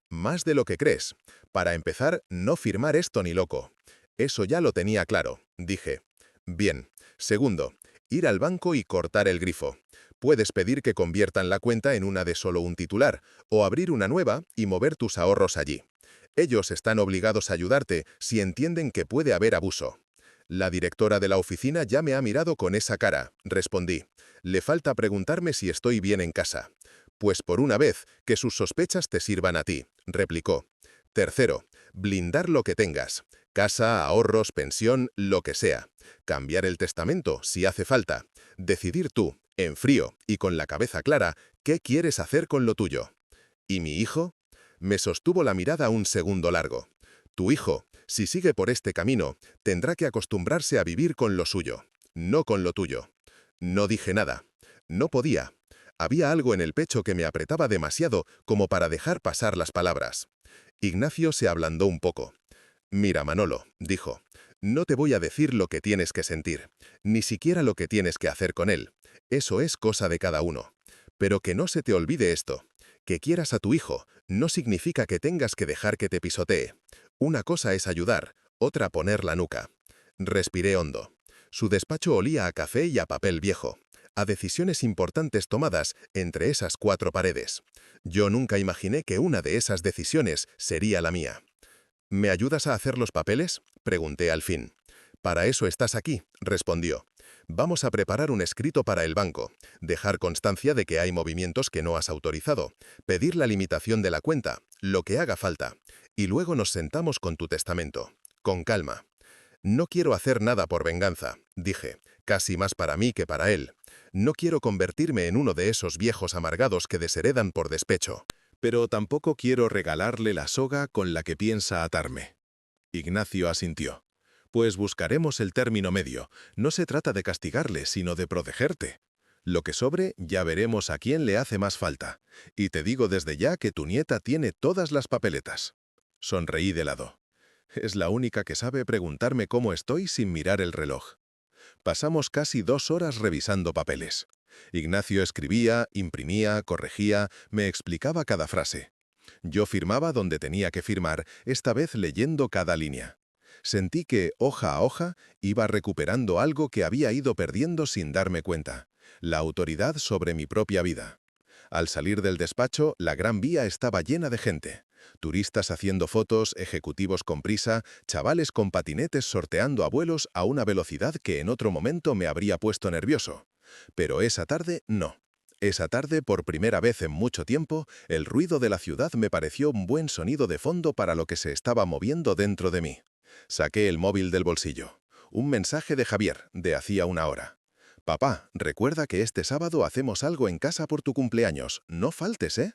Más de lo que crees. Para empezar, no firmar esto ni loco. Eso ya lo tenía claro, dije. Bien. Segundo, ir al banco y cortar el grifo. Puedes pedir que conviertan la cuenta en una de solo un titular, o abrir una nueva y mover tus ahorros allí. Ellos están obligados a ayudarte si entienden que puede haber abuso. La directora de la oficina ya me ha mirado con esa cara, respondí. Le falta preguntarme si estoy bien en casa. Pues por una vez, que sus sospechas te sirvan a ti, replicó. Tercero, blindar lo que tengas. Casa, ahorros, pensión, lo que sea. Cambiar el testamento, si hace falta. Decidir tú, en frío y con la cabeza clara, qué quieres hacer con lo tuyo. ¿Y mi hijo? Me sostuvo la mirada un segundo largo. Tu hijo, si sigue por este camino, tendrá que acostumbrarse a vivir con lo suyo, no con lo tuyo. No dije nada. No podía. Había algo en el pecho que me apretaba demasiado como para dejar pasar las palabras. Ignacio se ablandó un poco. Mira, Manolo, dijo, no te voy a decir lo que tienes que sentir, ni siquiera lo que tienes que hacer con él. Eso es cosa de cada uno. Pero que no se te olvide esto. Que quieras a tu hijo no significa que tengas que dejar que te pisotee. Una cosa es ayudar, otra poner la nuca. Respiré hondo. Su despacho olía a café y a papel viejo, a decisiones importantes tomadas entre esas cuatro paredes. Yo nunca imaginé que una de esas decisiones sería la mía. ¿Me ayudas a hacer los papeles?, pregunté al fin. Para eso estás aquí, respondió. Vamos a preparar un escrito para el banco, dejar constancia de que hay movimientos que no has autorizado, pedir la limitación de la cuenta, lo que haga falta, y luego nos sentamos con tu testamento, con calma. No quiero hacer nada por venganza, dije, casi más para mí que para él. No quiero convertirme en uno de esos viejos amargados que desheredan por despecho. Pero tampoco quiero regalarle la soga con la que piensa atarme. Ignacio asintió. Pues buscaremos el término medio. No se trata de castigarle, sino de protegerte. Lo que sobre, ya veremos a quién le hace más falta. Y te digo desde ya que tu nieta tiene todas las papeletas. Sonreí de lado. Es la única que sabe preguntarme cómo estoy sin mirar el reloj. Pasamos casi 2 horas revisando papeles. Ignacio escribía, imprimía, corregía, me explicaba cada frase. Yo firmaba donde tenía que firmar, esta vez leyendo cada línea. Sentí que, hoja a hoja, iba recuperando algo que había ido perdiendo sin darme cuenta, la autoridad sobre mi propia vida. Al salir del despacho, la Gran Vía estaba llena de gente. Turistas haciendo fotos, ejecutivos con prisa, chavales con patinetes sorteando abuelos a una velocidad que en otro momento me habría puesto nervioso. Pero esa tarde, no. Esa tarde, por primera vez en mucho tiempo, el ruido de la ciudad me pareció un buen sonido de fondo para lo que se estaba moviendo dentro de mí. Saqué el móvil del bolsillo. Un mensaje de Javier, de hacía una hora. «Papá, recuerda que este sábado hacemos algo en casa por tu cumpleaños. No faltes, ¿eh?»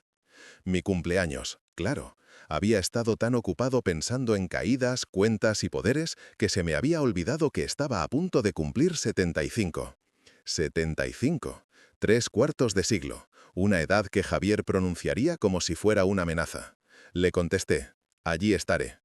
Mi cumpleaños, claro. Había estado tan ocupado pensando en caídas, cuentas y poderes que se me había olvidado que estaba a punto de cumplir 75. 75. 3/4 de siglo. Una edad que Javier pronunciaría como si fuera una amenaza. Le contesté, allí estaré.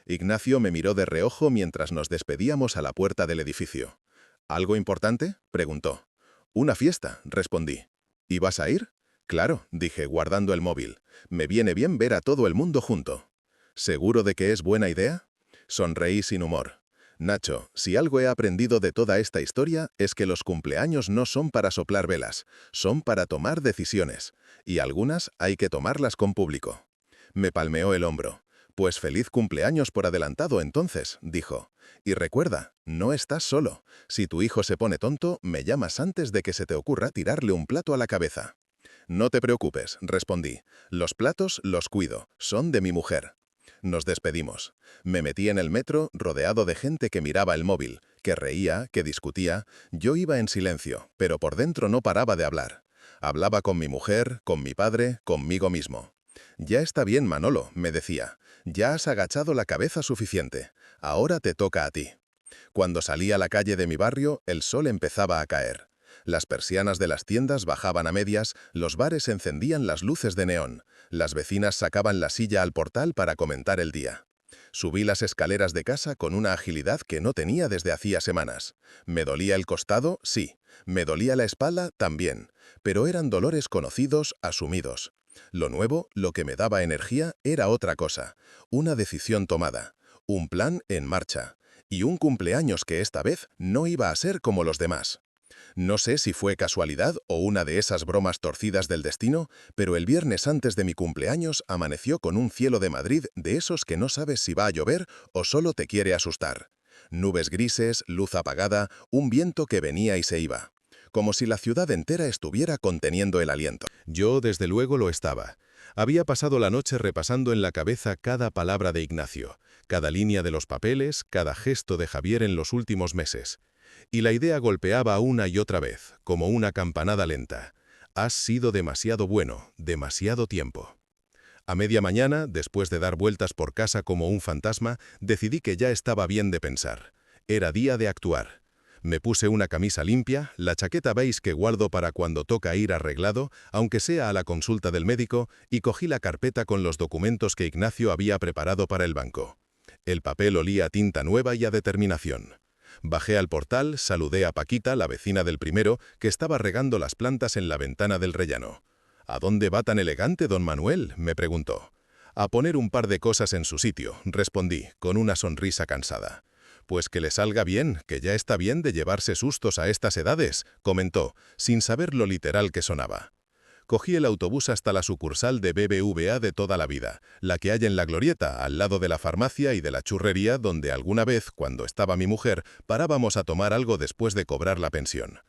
Ignacio me miró de reojo mientras nos despedíamos a la puerta del edificio. ¿Algo importante?, preguntó. Una fiesta, respondí. ¿Y vas a ir? Claro, dije, guardando el móvil. Me viene bien ver a todo el mundo junto. ¿Seguro de que es buena idea? Sonreí sin humor. Nacho, si algo he aprendido de toda esta historia es que los cumpleaños no son para soplar velas, son para tomar decisiones. Y algunas hay que tomarlas con público. Me palmeó el hombro. Pues feliz cumpleaños por adelantado entonces, dijo. Y recuerda, no estás solo. Si tu hijo se pone tonto, me llamas antes de que se te ocurra tirarle un plato a la cabeza. No te preocupes, respondí. Los platos los cuido, son de mi mujer. Nos despedimos. Me metí en el metro, rodeado de gente que miraba el móvil, que reía, que discutía. Yo iba en silencio, pero por dentro no paraba de hablar. Hablaba con mi mujer, con mi padre, conmigo mismo. Ya está bien, Manolo, me decía. Ya has agachado la cabeza suficiente. Ahora te toca a ti. Cuando salí a la calle de mi barrio, el sol empezaba a caer. Las persianas de las tiendas bajaban a medias, los bares encendían las luces de neón, las vecinas sacaban la silla al portal para comentar el día. Subí las escaleras de casa con una agilidad que no tenía desde hacía semanas. ¿Me dolía el costado? Sí. ¿Me dolía la espalda? También. Pero eran dolores conocidos, asumidos. Lo nuevo, lo que me daba energía, era otra cosa. Una decisión tomada. Un plan en marcha. Y un cumpleaños que esta vez no iba a ser como los demás. No sé si fue casualidad o una de esas bromas torcidas del destino, pero el viernes antes de mi cumpleaños amaneció con un cielo de Madrid de esos que no sabes si va a llover o solo te quiere asustar. Nubes grises, luz apagada, un viento que venía y se iba. Como si la ciudad entera estuviera conteniendo el aliento. Yo, desde luego, lo estaba. Había pasado la noche repasando en la cabeza cada palabra de Ignacio, cada línea de los papeles, cada gesto de Javier en los últimos meses. Y la idea golpeaba una y otra vez, como una campanada lenta. Has sido demasiado bueno, demasiado tiempo. A media mañana, después de dar vueltas por casa como un fantasma, decidí que ya estaba bien de pensar. Era día de actuar. Me puse una camisa limpia, la chaqueta beige que guardo para cuando toca ir arreglado, aunque sea a la consulta del médico, y cogí la carpeta con los documentos que Ignacio había preparado para el banco. El papel olía a tinta nueva y a determinación. Bajé al portal, saludé a Paquita, la vecina del primero, que estaba regando las plantas en la ventana del rellano. «¿A dónde va tan elegante, don Manuel?», me preguntó. «A poner un par de cosas en su sitio», respondí, con una sonrisa cansada. «Pues que le salga bien, que ya está bien de llevarse sustos a estas edades», comentó, sin saber lo literal que sonaba. Cogí el autobús hasta la sucursal de BBVA de toda la vida, la que hay en la Glorieta, al lado de la farmacia y de la churrería donde alguna vez, cuando estaba mi mujer, parábamos a tomar algo después de cobrar la pensión.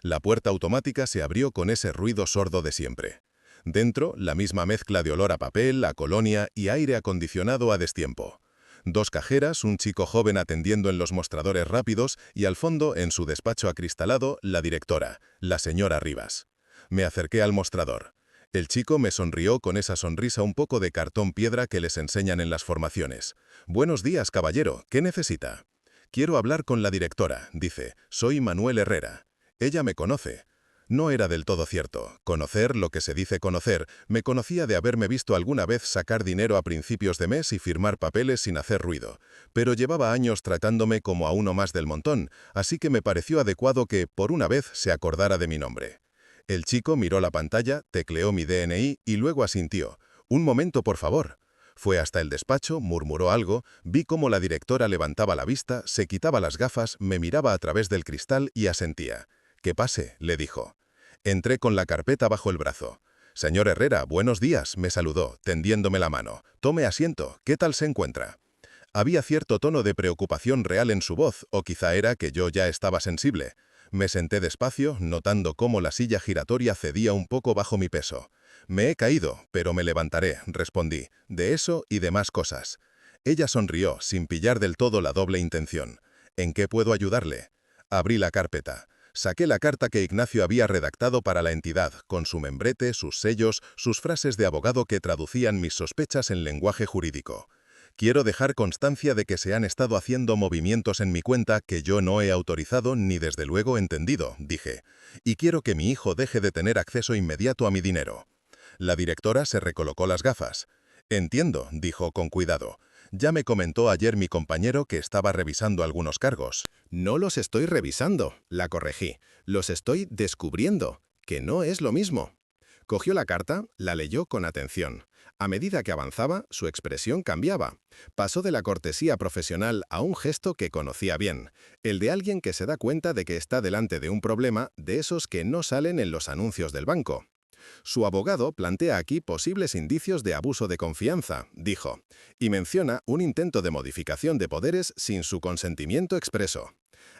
La puerta automática se abrió con ese ruido sordo de siempre. Dentro, la misma mezcla de olor a papel, a colonia y aire acondicionado a destiempo. Dos cajeras, un chico joven atendiendo en los mostradores rápidos y al fondo, en su despacho acristalado, la directora, la señora Rivas. Me acerqué al mostrador. El chico me sonrió con esa sonrisa un poco de cartón piedra que les enseñan en las formaciones. «Buenos días, caballero. ¿Qué necesita?» «Quiero hablar con la directora», dice. «Soy Manuel Herrera». Ella me conoce. No era del todo cierto. Conocer, lo que se dice conocer, me conocía de haberme visto alguna vez sacar dinero a principios de mes y firmar papeles sin hacer ruido. Pero llevaba años tratándome como a uno más del montón, así que me pareció adecuado que, por una vez, se acordara de mi nombre. El chico miró la pantalla, tecleó mi DNI y luego asintió. «Un momento, por favor». Fue hasta el despacho, murmuró algo, vi cómo la directora levantaba la vista, se quitaba las gafas, me miraba a través del cristal y asentía. «Que pase», le dijo. Entré con la carpeta bajo el brazo. «Señor Herrera, buenos días», me saludó, tendiéndome la mano. «Tome asiento, ¿qué tal se encuentra?» Había cierto tono de preocupación real en su voz, o quizá era que yo ya estaba sensible. Me senté despacio, notando cómo la silla giratoria cedía un poco bajo mi peso. «Me he caído, pero me levantaré», respondí, «de eso y de más cosas». Ella sonrió, sin pillar del todo la doble intención. «¿En qué puedo ayudarle?» Abrí la carpeta. Saqué la carta que Ignacio había redactado para la entidad, con su membrete, sus sellos, sus frases de abogado que traducían mis sospechas en lenguaje jurídico. «Quiero dejar constancia de que se han estado haciendo movimientos en mi cuenta que yo no he autorizado ni desde luego entendido», dije. «Y quiero que mi hijo deje de tener acceso inmediato a mi dinero». La directora se recolocó las gafas. Entiendo, dijo con cuidado. Ya me comentó ayer mi compañero que estaba revisando algunos cargos. No los estoy revisando, la corregí. Los estoy descubriendo, que no es lo mismo. Cogió la carta, la leyó con atención. A medida que avanzaba, su expresión cambiaba. Pasó de la cortesía profesional a un gesto que conocía bien, el de alguien que se da cuenta de que está delante de un problema de esos que no salen en los anuncios del banco. Su abogado plantea aquí posibles indicios de abuso de confianza, dijo, y menciona un intento de modificación de poderes sin su consentimiento expreso.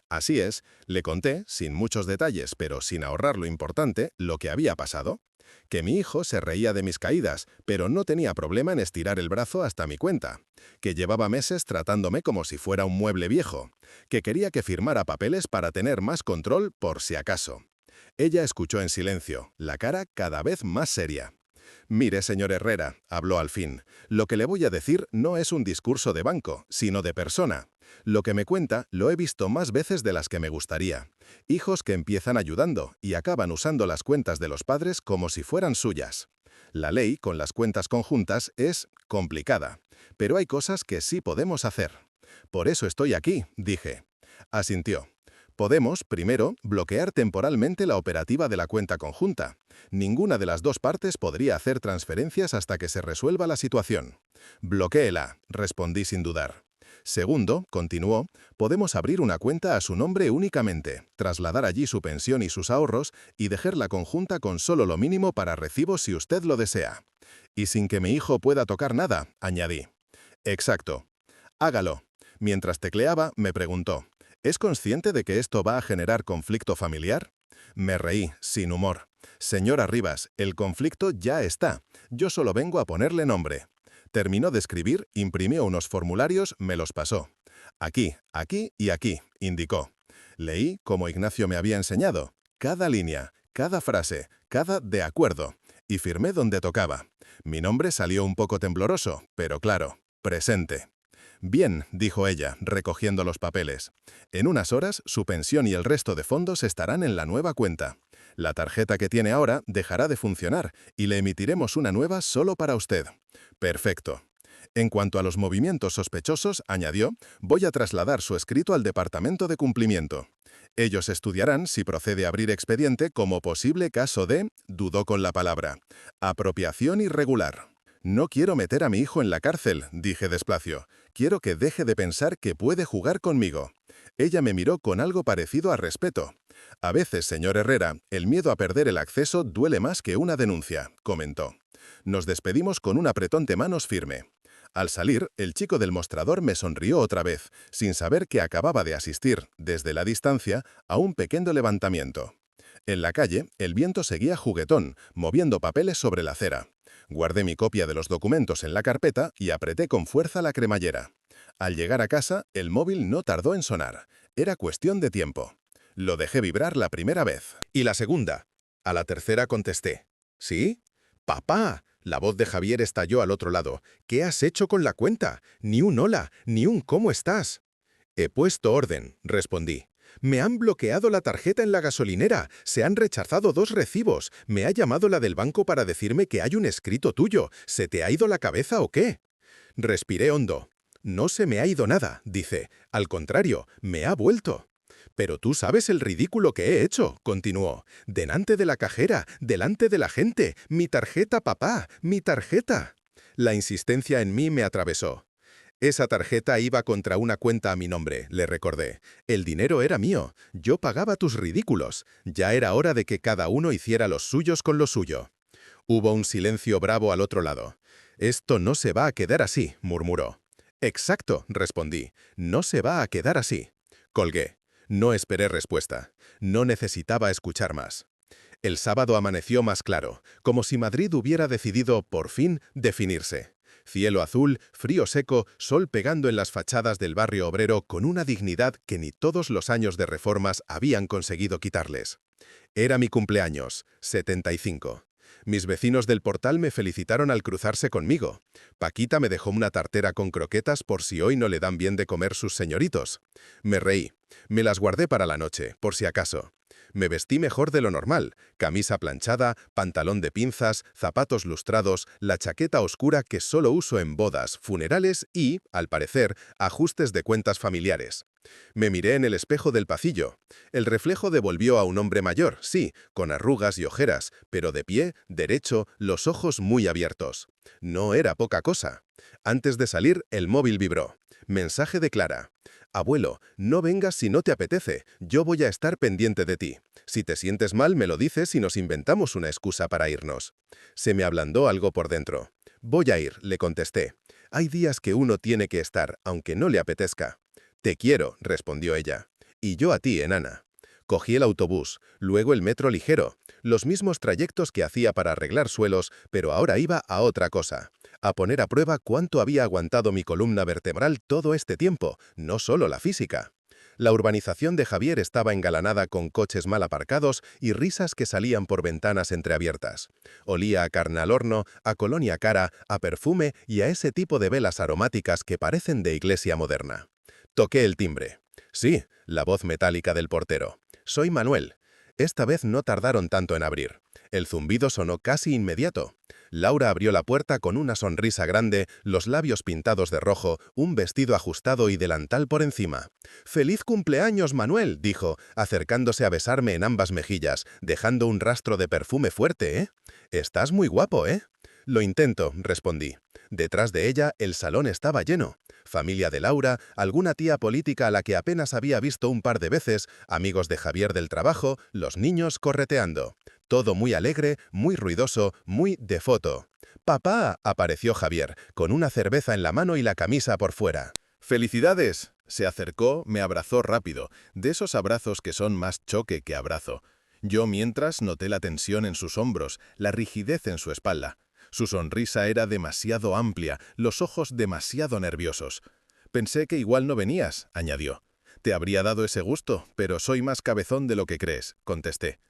Así es, le conté, sin muchos detalles, pero sin ahorrar lo importante, lo que había pasado. Que mi hijo se reía de mis caídas, pero no tenía problema en estirar el brazo hasta mi cuenta. Que llevaba meses tratándome como si fuera un mueble viejo. Que quería que firmara papeles para tener más control por si acaso. Ella escuchó en silencio, la cara cada vez más seria. «Mire, señor Herrera», habló al fin, «lo que le voy a decir no es un discurso de banco, sino de persona. Lo que me cuenta lo he visto más veces de las que me gustaría. Hijos que empiezan ayudando y acaban usando las cuentas de los padres como si fueran suyas. La ley con las cuentas conjuntas es complicada, pero hay cosas que sí podemos hacer. Por eso estoy aquí», dije. Asintió. Podemos, primero, bloquear temporalmente la operativa de la cuenta conjunta. Ninguna de las dos partes podría hacer transferencias hasta que se resuelva la situación. Bloquéela, respondí sin dudar. Segundo, continuó, podemos abrir una cuenta a su nombre únicamente, trasladar allí su pensión y sus ahorros y dejar la conjunta con solo lo mínimo para recibos si usted lo desea. Y sin que mi hijo pueda tocar nada, añadí. Exacto. Hágalo. Mientras tecleaba, me preguntó, ¿es consciente de que esto va a generar conflicto familiar? Me reí, sin humor. Señora Rivas, el conflicto ya está. Yo solo vengo a ponerle nombre. Terminó de escribir, imprimió unos formularios, me los pasó. Aquí, aquí y aquí, indicó. Leí, como Ignacio me había enseñado, cada línea, cada frase, cada de acuerdo, y firmé donde tocaba. Mi nombre salió un poco tembloroso, pero claro, presente. Bien, dijo ella, recogiendo los papeles. En unas horas, su pensión y el resto de fondos estarán en la nueva cuenta. La tarjeta que tiene ahora dejará de funcionar y le emitiremos una nueva solo para usted. Perfecto. En cuanto a los movimientos sospechosos, añadió, voy a trasladar su escrito al departamento de cumplimiento. Ellos estudiarán si procede a abrir expediente como posible caso de, dudó con la palabra, apropiación irregular. No quiero meter a mi hijo en la cárcel, dije despacio. Quiero que deje de pensar que puede jugar conmigo. Ella me miró con algo parecido a respeto. A veces, señor Herrera, el miedo a perder el acceso duele más que una denuncia, comentó. Nos despedimos con un apretón de manos firme. Al salir, el chico del mostrador me sonrió otra vez, sin saber que acababa de asistir, desde la distancia, a un pequeño levantamiento. En la calle, el viento seguía juguetón, moviendo papeles sobre la acera. Guardé mi copia de los documentos en la carpeta y apreté con fuerza la cremallera. Al llegar a casa, el móvil no tardó en sonar. Era cuestión de tiempo. Lo dejé vibrar la primera vez. Y la segunda. A la tercera contesté. ¿Sí? ¡Papá! La voz de Javier estalló al otro lado. ¿Qué has hecho con la cuenta? Ni un hola, ni un ¿cómo estás? He puesto orden, respondí. Me han bloqueado la tarjeta en la gasolinera, se han rechazado 2 recibos, me ha llamado la del banco para decirme que hay un escrito tuyo, ¿se te ha ido la cabeza o qué? Respiré hondo. No se me ha ido nada, dice, al contrario, me ha vuelto. Pero tú sabes el ridículo que he hecho, continuó. Delante de la cajera, delante de la gente, mi tarjeta, papá, mi tarjeta. La insistencia en mí me atravesó. Esa tarjeta iba contra una cuenta a mi nombre, le recordé. El dinero era mío, yo pagaba tus ridículos. Ya era hora de que cada uno hiciera los suyos con lo suyo. Hubo un silencio bravo al otro lado. Esto no se va a quedar así, murmuró. Exacto, respondí. No se va a quedar así. Colgué. No esperé respuesta. No necesitaba escuchar más. El sábado amaneció más claro, como si Madrid hubiera decidido, por fin, definirse. Cielo azul, frío seco, sol pegando en las fachadas del barrio obrero con una dignidad que ni todos los años de reformas habían conseguido quitarles. Era mi cumpleaños, 75. Mis vecinos del portal me felicitaron al cruzarse conmigo. Paquita me dejó una tartera con croquetas por si hoy no le dan bien de comer sus señoritos. Me reí. Me las guardé para la noche, por si acaso. Me vestí mejor de lo normal, camisa planchada, pantalón de pinzas, zapatos lustrados, la chaqueta oscura que solo uso en bodas, funerales y, al parecer, ajustes de cuentas familiares. Me miré en el espejo del pasillo. El reflejo devolvió a un hombre mayor, sí, con arrugas y ojeras, pero de pie, derecho, los ojos muy abiertos. No era poca cosa. Antes de salir, el móvil vibró. Mensaje de Clara. Abuelo, no vengas si no te apetece, yo voy a estar pendiente de ti. Si te sientes mal, me lo dices y nos inventamos una excusa para irnos. Se me ablandó algo por dentro. Voy a ir, le contesté. Hay días que uno tiene que estar, aunque no le apetezca. Te quiero, respondió ella. Y yo a ti, enana. Cogí el autobús, luego el metro ligero, los mismos trayectos que hacía para arreglar suelos, pero ahora iba a otra cosa, a poner a prueba cuánto había aguantado mi columna vertebral todo este tiempo, no solo la física. La urbanización de Javier estaba engalanada con coches mal aparcados y risas que salían por ventanas entreabiertas. Olía a carne al horno, a colonia cara, a perfume y a ese tipo de velas aromáticas que parecen de iglesia moderna. Toqué el timbre. Sí, la voz metálica del portero. Soy Manuel. Esta vez no tardaron tanto en abrir. El zumbido sonó casi inmediato. Laura abrió la puerta con una sonrisa grande, los labios pintados de rojo, un vestido ajustado y delantal por encima. «¡Feliz cumpleaños, Manuel!», dijo, acercándose a besarme en ambas mejillas, dejando un rastro de perfume fuerte, ¿eh? «Estás muy guapo, ¿eh?» «Lo intento», respondí. Detrás de ella, el salón estaba lleno. Familia de Laura, alguna tía política a la que apenas había visto un par de veces, amigos de Javier del trabajo, los niños correteando. Todo muy alegre, muy ruidoso, muy de foto. «¡Papá!», apareció Javier, con una cerveza en la mano y la camisa por fuera. «¡Felicidades!». Se acercó, me abrazó rápido, de esos abrazos que son más choque que abrazo. Yo mientras noté la tensión en sus hombros, la rigidez en su espalda. Su sonrisa era demasiado amplia, los ojos demasiado nerviosos. «Pensé que igual no venías», añadió. «Te habría dado ese gusto, pero soy más cabezón de lo que crees», contesté.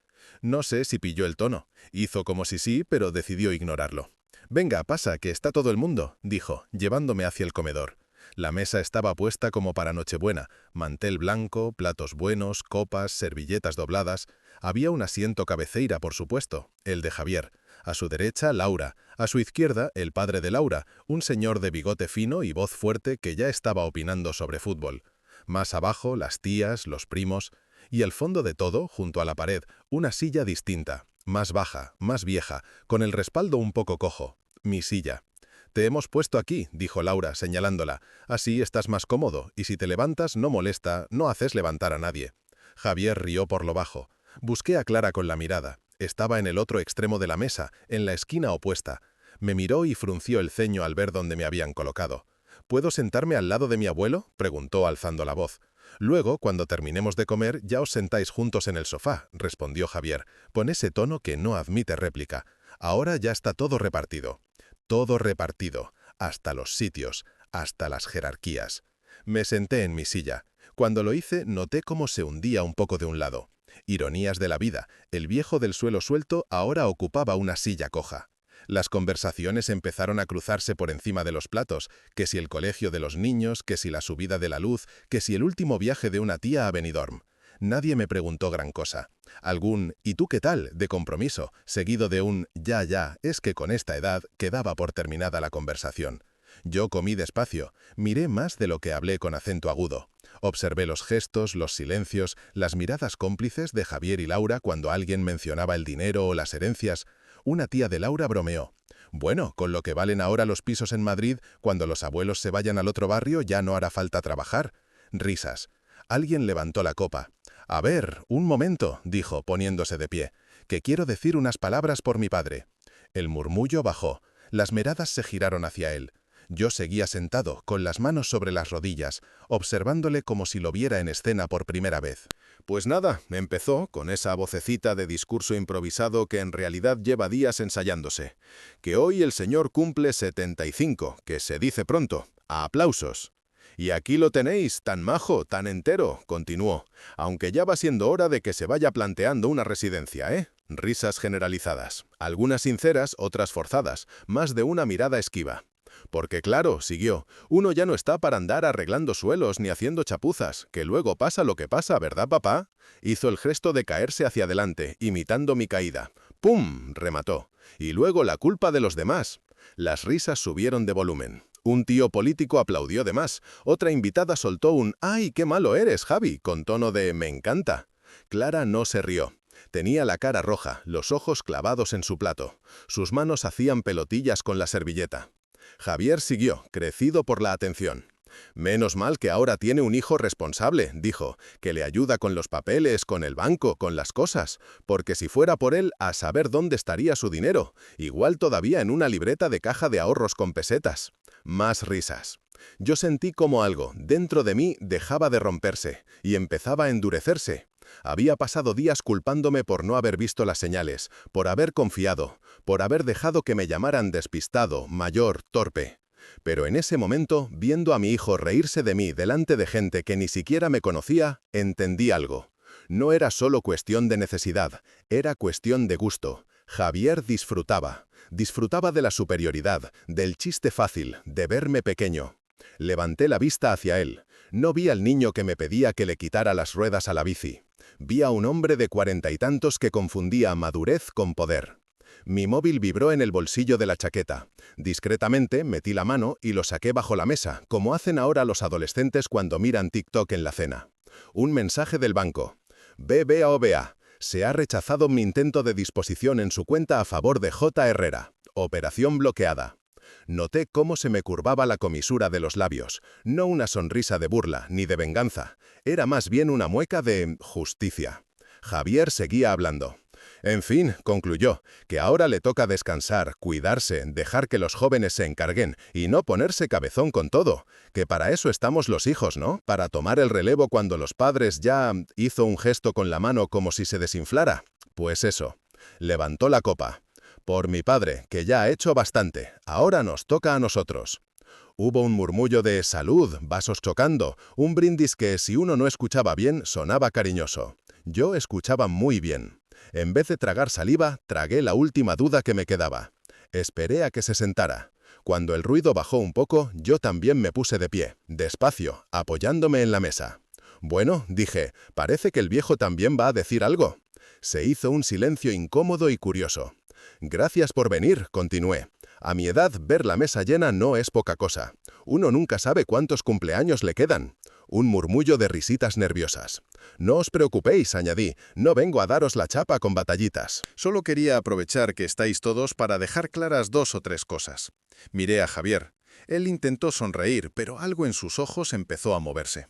No sé si pilló el tono. Hizo como si sí, pero decidió ignorarlo. «Venga, pasa, que está todo el mundo», dijo, llevándome hacia el comedor. La mesa estaba puesta como para Nochebuena, mantel blanco, platos buenos, copas, servilletas dobladas. Había un asiento cabeceira, por supuesto, el de Javier. A su derecha, Laura. A su izquierda, el padre de Laura, un señor de bigote fino y voz fuerte que ya estaba opinando sobre fútbol. Más abajo, las tías, los primos. Y al fondo de todo, junto a la pared, una silla distinta, más baja, más vieja, con el respaldo un poco cojo. Mi silla. «Te hemos puesto aquí», dijo Laura, señalándola. «Así estás más cómodo, y si te levantas no molesta, no haces levantar a nadie». Javier rió por lo bajo. Busqué a Clara con la mirada. Estaba en el otro extremo de la mesa, en la esquina opuesta. Me miró y frunció el ceño al ver dónde me habían colocado. «¿Puedo sentarme al lado de mi abuelo?», preguntó alzando la voz. «Luego, cuando terminemos de comer, ya os sentáis juntos en el sofá», respondió Javier, con ese tono que no admite réplica. «Ahora ya está todo repartido». Todo repartido, hasta los sitios, hasta las jerarquías. Me senté en mi silla. Cuando lo hice, noté cómo se hundía un poco de un lado. Ironías de la vida, el viejo del suelo suelto ahora ocupaba una silla coja. Las conversaciones empezaron a cruzarse por encima de los platos, que si el colegio de los niños, que si la subida de la luz, que si el último viaje de una tía a Benidorm. Nadie me preguntó gran cosa. Algún «¿y tú qué tal?», de compromiso, seguido de un «ya, es que con esta edad» quedaba por terminada la conversación. Yo comí despacio, miré más de lo que hablé con acento agudo. Observé los gestos, los silencios, las miradas cómplices de Javier y Laura cuando alguien mencionaba el dinero o las herencias. Una tía de Laura bromeó. «Bueno, con lo que valen ahora los pisos en Madrid, cuando los abuelos se vayan al otro barrio ya no hará falta trabajar». Risas. Alguien levantó la copa. «A ver, un momento», dijo, poniéndose de pie, «que quiero decir unas palabras por mi padre». El murmullo bajó. Las miradas se giraron hacia él. Yo seguía sentado, con las manos sobre las rodillas, observándole como si lo viera en escena por primera vez. «Pues nada», empezó, con esa vocecita de discurso improvisado que en realidad lleva días ensayándose, «que hoy el señor cumple 75, que se dice pronto. A aplausos». «Y aquí lo tenéis, tan majo, tan entero», continuó, «aunque ya va siendo hora de que se vaya planteando una residencia, ¿eh?». Risas generalizadas, algunas sinceras, otras forzadas, más de una mirada esquiva. Porque claro, siguió, uno ya no está para andar arreglando suelos ni haciendo chapuzas, que luego pasa lo que pasa, ¿verdad, papá? Hizo el gesto de caerse hacia adelante, imitando mi caída. ¡Pum!, remató. Y luego la culpa de los demás. Las risas subieron de volumen. Un tío político aplaudió de más. Otra invitada soltó un «¡Ay, qué malo eres, Javi!» con tono de «Me encanta». Clara no se rió. Tenía la cara roja, los ojos clavados en su plato. Sus manos hacían pelotillas con la servilleta. Javier siguió, crecido por la atención. «Menos mal que ahora tiene un hijo responsable», dijo, «que le ayuda con los papeles, con el banco, con las cosas, porque si fuera por él, a saber dónde estaría su dinero, igual todavía en una libreta de caja de ahorros con pesetas». Más risas. Yo sentí como algo, dentro de mí, dejaba de romperse, y empezaba a endurecerse. Había pasado días culpándome por no haber visto las señales, por haber confiado, por haber dejado que me llamaran despistado, mayor, torpe. Pero en ese momento, viendo a mi hijo reírse de mí delante de gente que ni siquiera me conocía, entendí algo. No era solo cuestión de necesidad, era cuestión de gusto. Javier disfrutaba. Disfrutaba de la superioridad, del chiste fácil, de verme pequeño. Levanté la vista hacia él. No vi al niño que me pedía que le quitara las ruedas a la bici. Vi a un hombre de 40 y tantos que confundía madurez con poder. Mi móvil vibró en el bolsillo de la chaqueta. Discretamente metí la mano y lo saqué bajo la mesa, como hacen ahora los adolescentes cuando miran TikTok en la cena. Un mensaje del banco. BBVA. Se ha rechazado mi intento de disposición en su cuenta a favor de J. Herrera. Operación bloqueada. Noté cómo se me curvaba la comisura de los labios. No una sonrisa de burla ni de venganza. Era más bien una mueca de justicia. Javier seguía hablando. En fin, concluyó, que ahora le toca descansar, cuidarse, dejar que los jóvenes se encarguen y no ponerse cabezón con todo. Que para eso estamos los hijos, ¿no? Para tomar el relevo cuando los padres ya... Hizo un gesto con la mano como si se desinflara. Pues eso. Levantó la copa. Por mi padre, que ya ha hecho bastante. Ahora nos toca a nosotros. Hubo un murmullo de salud, vasos chocando, un brindis que, si uno no escuchaba bien, sonaba cariñoso. Yo escuchaba muy bien. En vez de tragar saliva, tragué la última duda que me quedaba. Esperé a que se sentara. Cuando el ruido bajó un poco, yo también me puse de pie, despacio, apoyándome en la mesa. Bueno, dije, parece que el viejo también va a decir algo. Se hizo un silencio incómodo y curioso. Gracias por venir, continué. A mi edad, ver la mesa llena no es poca cosa. Uno nunca sabe cuántos cumpleaños le quedan. Un murmullo de risitas nerviosas. No os preocupéis, añadí, no vengo a daros la chapa con batallitas. Solo quería aprovechar que estáis todos para dejar claras 2 o 3 cosas. Miré a Javier. Él intentó sonreír, pero algo en sus ojos empezó a moverse.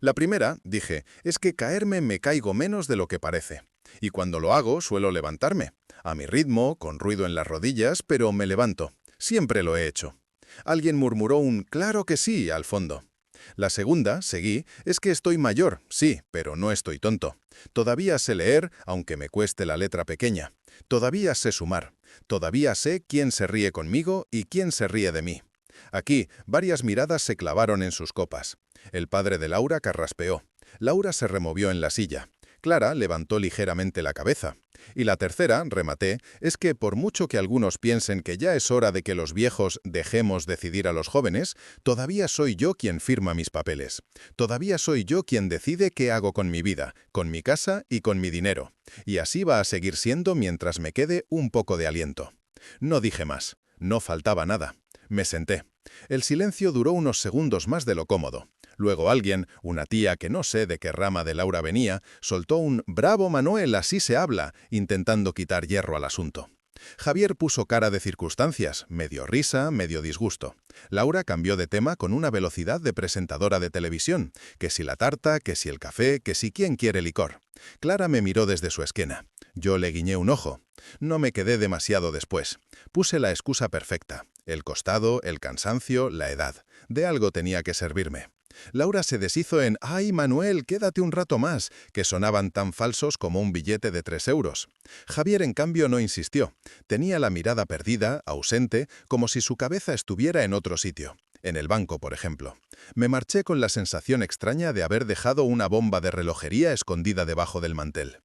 La primera, dije, es que caerme me caigo menos de lo que parece. Y cuando lo hago, suelo levantarme. A mi ritmo, con ruido en las rodillas, pero me levanto. Siempre lo he hecho. Alguien murmuró un «claro que sí» al fondo. La segunda, seguí, es que estoy mayor, sí, pero no estoy tonto. Todavía sé leer, aunque me cueste la letra pequeña. Todavía sé sumar. Todavía sé quién se ríe conmigo y quién se ríe de mí. Aquí, varias miradas se clavaron en sus copas. El padre de Laura carraspeó. Laura se removió en la silla. Clara levantó ligeramente la cabeza. Y la tercera, rematé, es que por mucho que algunos piensen que ya es hora de que los viejos dejemos decidir a los jóvenes, todavía soy yo quien firma mis papeles. Todavía soy yo quien decide qué hago con mi vida, con mi casa y con mi dinero. Y así va a seguir siendo mientras me quede un poco de aliento. No dije más. No faltaba nada. Me senté. El silencio duró unos segundos más de lo cómodo. Luego alguien, una tía que no sé de qué rama de Laura venía, soltó un «¡Bravo, Manuel, así se habla!», intentando quitar hierro al asunto. Javier puso cara de circunstancias, medio risa, medio disgusto. Laura cambió de tema con una velocidad de presentadora de televisión, que si la tarta, que si el café, que si quién quiere licor. Clara me miró desde su esquina. Yo le guiñé un ojo. No me quedé demasiado después. Puse la excusa perfecta. El costado, el cansancio, la edad. De algo tenía que servirme. Laura se deshizo en «¡Ay, Manuel, quédate un rato más!», que sonaban tan falsos como un billete de 3 euros. Javier, en cambio, no insistió. Tenía la mirada perdida, ausente, como si su cabeza estuviera en otro sitio. En el banco, por ejemplo. Me marché con la sensación extraña de haber dejado una bomba de relojería escondida debajo del mantel.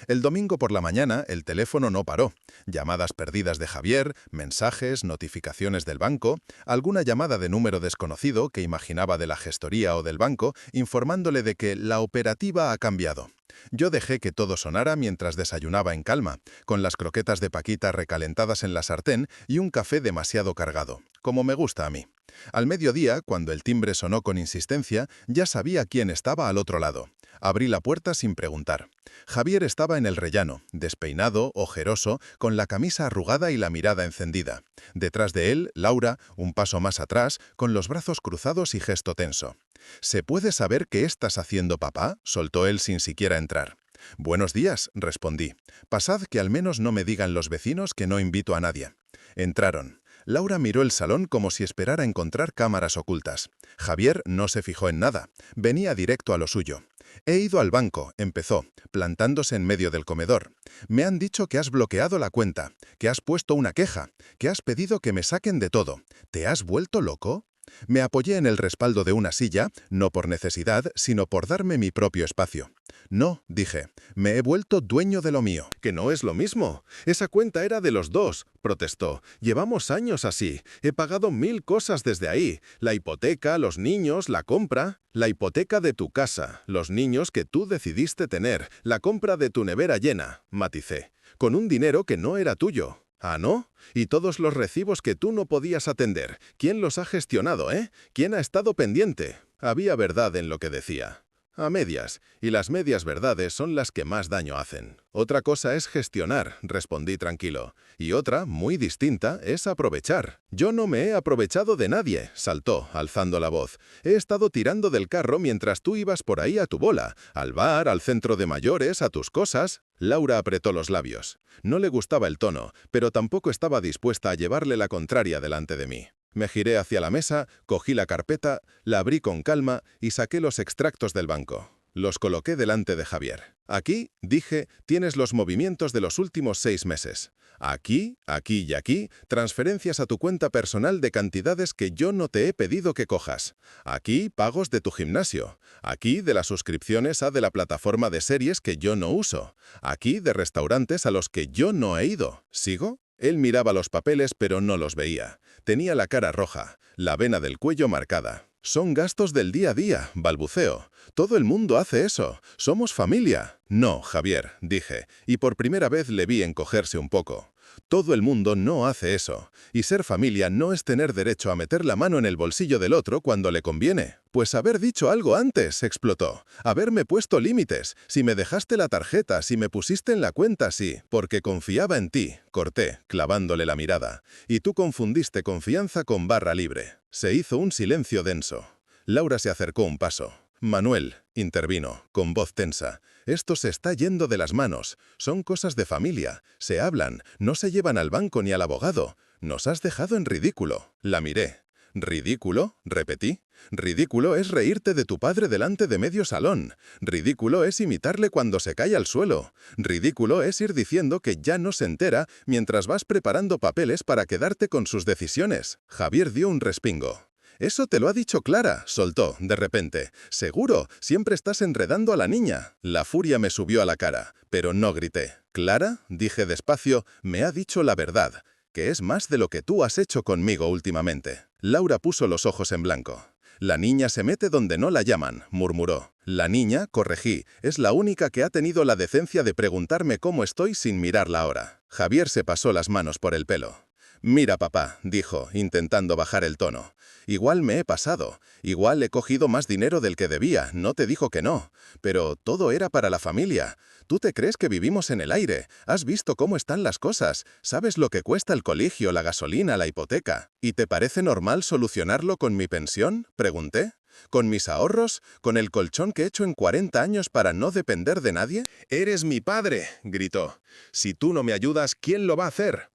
El domingo por la mañana el teléfono no paró. Llamadas perdidas de Javier, mensajes, notificaciones del banco, alguna llamada de número desconocido que imaginaba de la gestoría o del banco, informándole de que la operativa ha cambiado. Yo dejé que todo sonara mientras desayunaba en calma, con las croquetas de Paquita recalentadas en la sartén y un café demasiado cargado, como me gusta a mí. Al mediodía, cuando el timbre sonó con insistencia, ya sabía quién estaba al otro lado. Abrí la puerta sin preguntar. Javier estaba en el rellano, despeinado, ojeroso, con la camisa arrugada y la mirada encendida. Detrás de él, Laura, un paso más atrás, con los brazos cruzados y gesto tenso. «¿Se puede saber qué estás haciendo, papá?», soltó él sin siquiera entrar. «Buenos días», respondí. «Pasad que al menos no me digan los vecinos que no invito a nadie». Entraron. Laura miró el salón como si esperara encontrar cámaras ocultas. Javier no se fijó en nada. Venía directo a lo suyo. «He ido al banco», empezó, plantándose en medio del comedor. «Me han dicho que has bloqueado la cuenta, que has puesto una queja, que has pedido que me saquen de todo. ¿Te has vuelto loco?». Me apoyé en el respaldo de una silla, no por necesidad, sino por darme mi propio espacio. «No», dije, «me he vuelto dueño de lo mío». «Que no es lo mismo. Esa cuenta era de los dos», protestó. «Llevamos años así. He pagado 1000 cosas desde ahí. La hipoteca, los niños, la compra. La hipoteca de tu casa, los niños que tú decidiste tener, la compra de tu nevera llena», maticé, «con un dinero que no era tuyo». «¿Ah, no? Y todos los recibos que tú no podías atender. ¿Quién los ha gestionado, eh? ¿Quién ha estado pendiente?». Había verdad en lo que decía. A medias, y las medias verdades son las que más daño hacen. «Otra cosa es gestionar», respondí tranquilo, «y otra, muy distinta, es aprovechar». «Yo no me he aprovechado de nadie», saltó, alzando la voz. «He estado tirando del carro mientras tú ibas por ahí a tu bola, al bar, al centro de mayores, a tus cosas». Laura apretó los labios. No le gustaba el tono, pero tampoco estaba dispuesta a llevarle la contraria delante de mí. Me giré hacia la mesa, cogí la carpeta, la abrí con calma y saqué los extractos del banco. Los coloqué delante de Javier. «Aquí», dije, «tienes los movimientos de los últimos 6 meses. Aquí, aquí y aquí, transferencias a tu cuenta personal de cantidades que yo no te he pedido que cojas. Aquí, pagos de tu gimnasio. Aquí, de las suscripciones a de la plataforma de series que yo no uso. Aquí, de restaurantes a los que yo no he ido. ¿Sigo?». Él miraba los papeles pero no los veía. Tenía la cara roja, la vena del cuello marcada. «Son gastos del día a día», balbuceo. «Todo el mundo hace eso. Somos familia». «No, Javier», dije, y por primera vez le vi encogerse un poco. «Todo el mundo no hace eso. Y ser familia no es tener derecho a meter la mano en el bolsillo del otro cuando le conviene». «Pues haber dicho algo antes», explotó. «Haberme puesto límites. Si me dejaste la tarjeta, si me pusiste en la cuenta, sí. Porque confiaba en ti», corté, clavándole la mirada. «Y tú confundiste confianza con barra libre». Se hizo un silencio denso. Laura se acercó un paso. «Manuel», intervino, con voz tensa, «esto se está yendo de las manos. Son cosas de familia. Se hablan, no se llevan al banco ni al abogado. Nos has dejado en ridículo». La miré. «¿Ridículo?», repetí. «Ridículo es reírte de tu padre delante de medio salón. Ridículo es imitarle cuando se cae al suelo. Ridículo es ir diciendo que ya no se entera mientras vas preparando papeles para quedarte con sus decisiones». Javier dio un respingo. «Eso te lo ha dicho Clara», soltó, de repente. «Seguro, siempre estás enredando a la niña». La furia me subió a la cara, pero no grité. «¿Clara?», dije despacio, «me ha dicho la verdad, que es más de lo que tú has hecho conmigo últimamente». Laura puso los ojos en blanco. «La niña se mete donde no la llaman», murmuró. «La niña», corregí, «es la única que ha tenido la decencia de preguntarme cómo estoy sin mirarla ahora». Javier se pasó las manos por el pelo. «Mira, papá», dijo, intentando bajar el tono. «Igual me he pasado. Igual he cogido más dinero del que debía, no te dijo que no. Pero todo era para la familia. Tú te crees que vivimos en el aire. Has visto cómo están las cosas. Sabes lo que cuesta el colegio, la gasolina, la hipoteca. ¿Y te parece normal solucionarlo con mi pensión?», pregunté. «¿Con mis ahorros? ¿Con el colchón que he hecho en 40 años para no depender de nadie?». «Eres mi padre», gritó. «Si tú no me ayudas, ¿quién lo va a hacer?».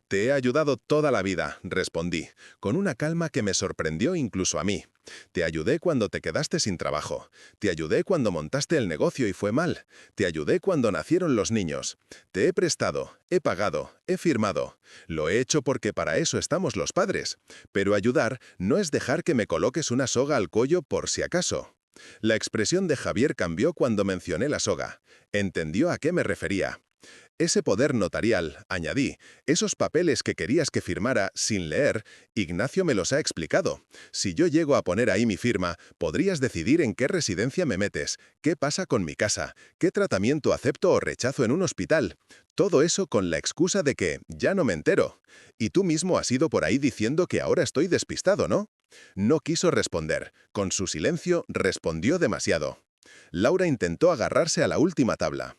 «Te he ayudado toda la vida», respondí, con una calma que me sorprendió incluso a mí. «Te ayudé cuando te quedaste sin trabajo. Te ayudé cuando montaste el negocio y fue mal. Te ayudé cuando nacieron los niños. Te he prestado, he pagado, he firmado. Lo he hecho porque para eso estamos los padres. Pero ayudar no es dejar que me coloques una soga al cuello por si acaso». La expresión de Javier cambió cuando mencioné la soga. Entendió a qué me refería. Ese poder notarial, añadí, esos papeles que querías que firmara sin leer, Ignacio me los ha explicado. Si yo llego a poner ahí mi firma, podrías decidir en qué residencia me metes, qué pasa con mi casa, qué tratamiento acepto o rechazo en un hospital. Todo eso con la excusa de que ya no me entero. Y tú mismo has ido por ahí diciendo que ahora estoy despistado, ¿no? No quiso responder. Con su silencio respondió demasiado. Laura intentó agarrarse a la última tabla.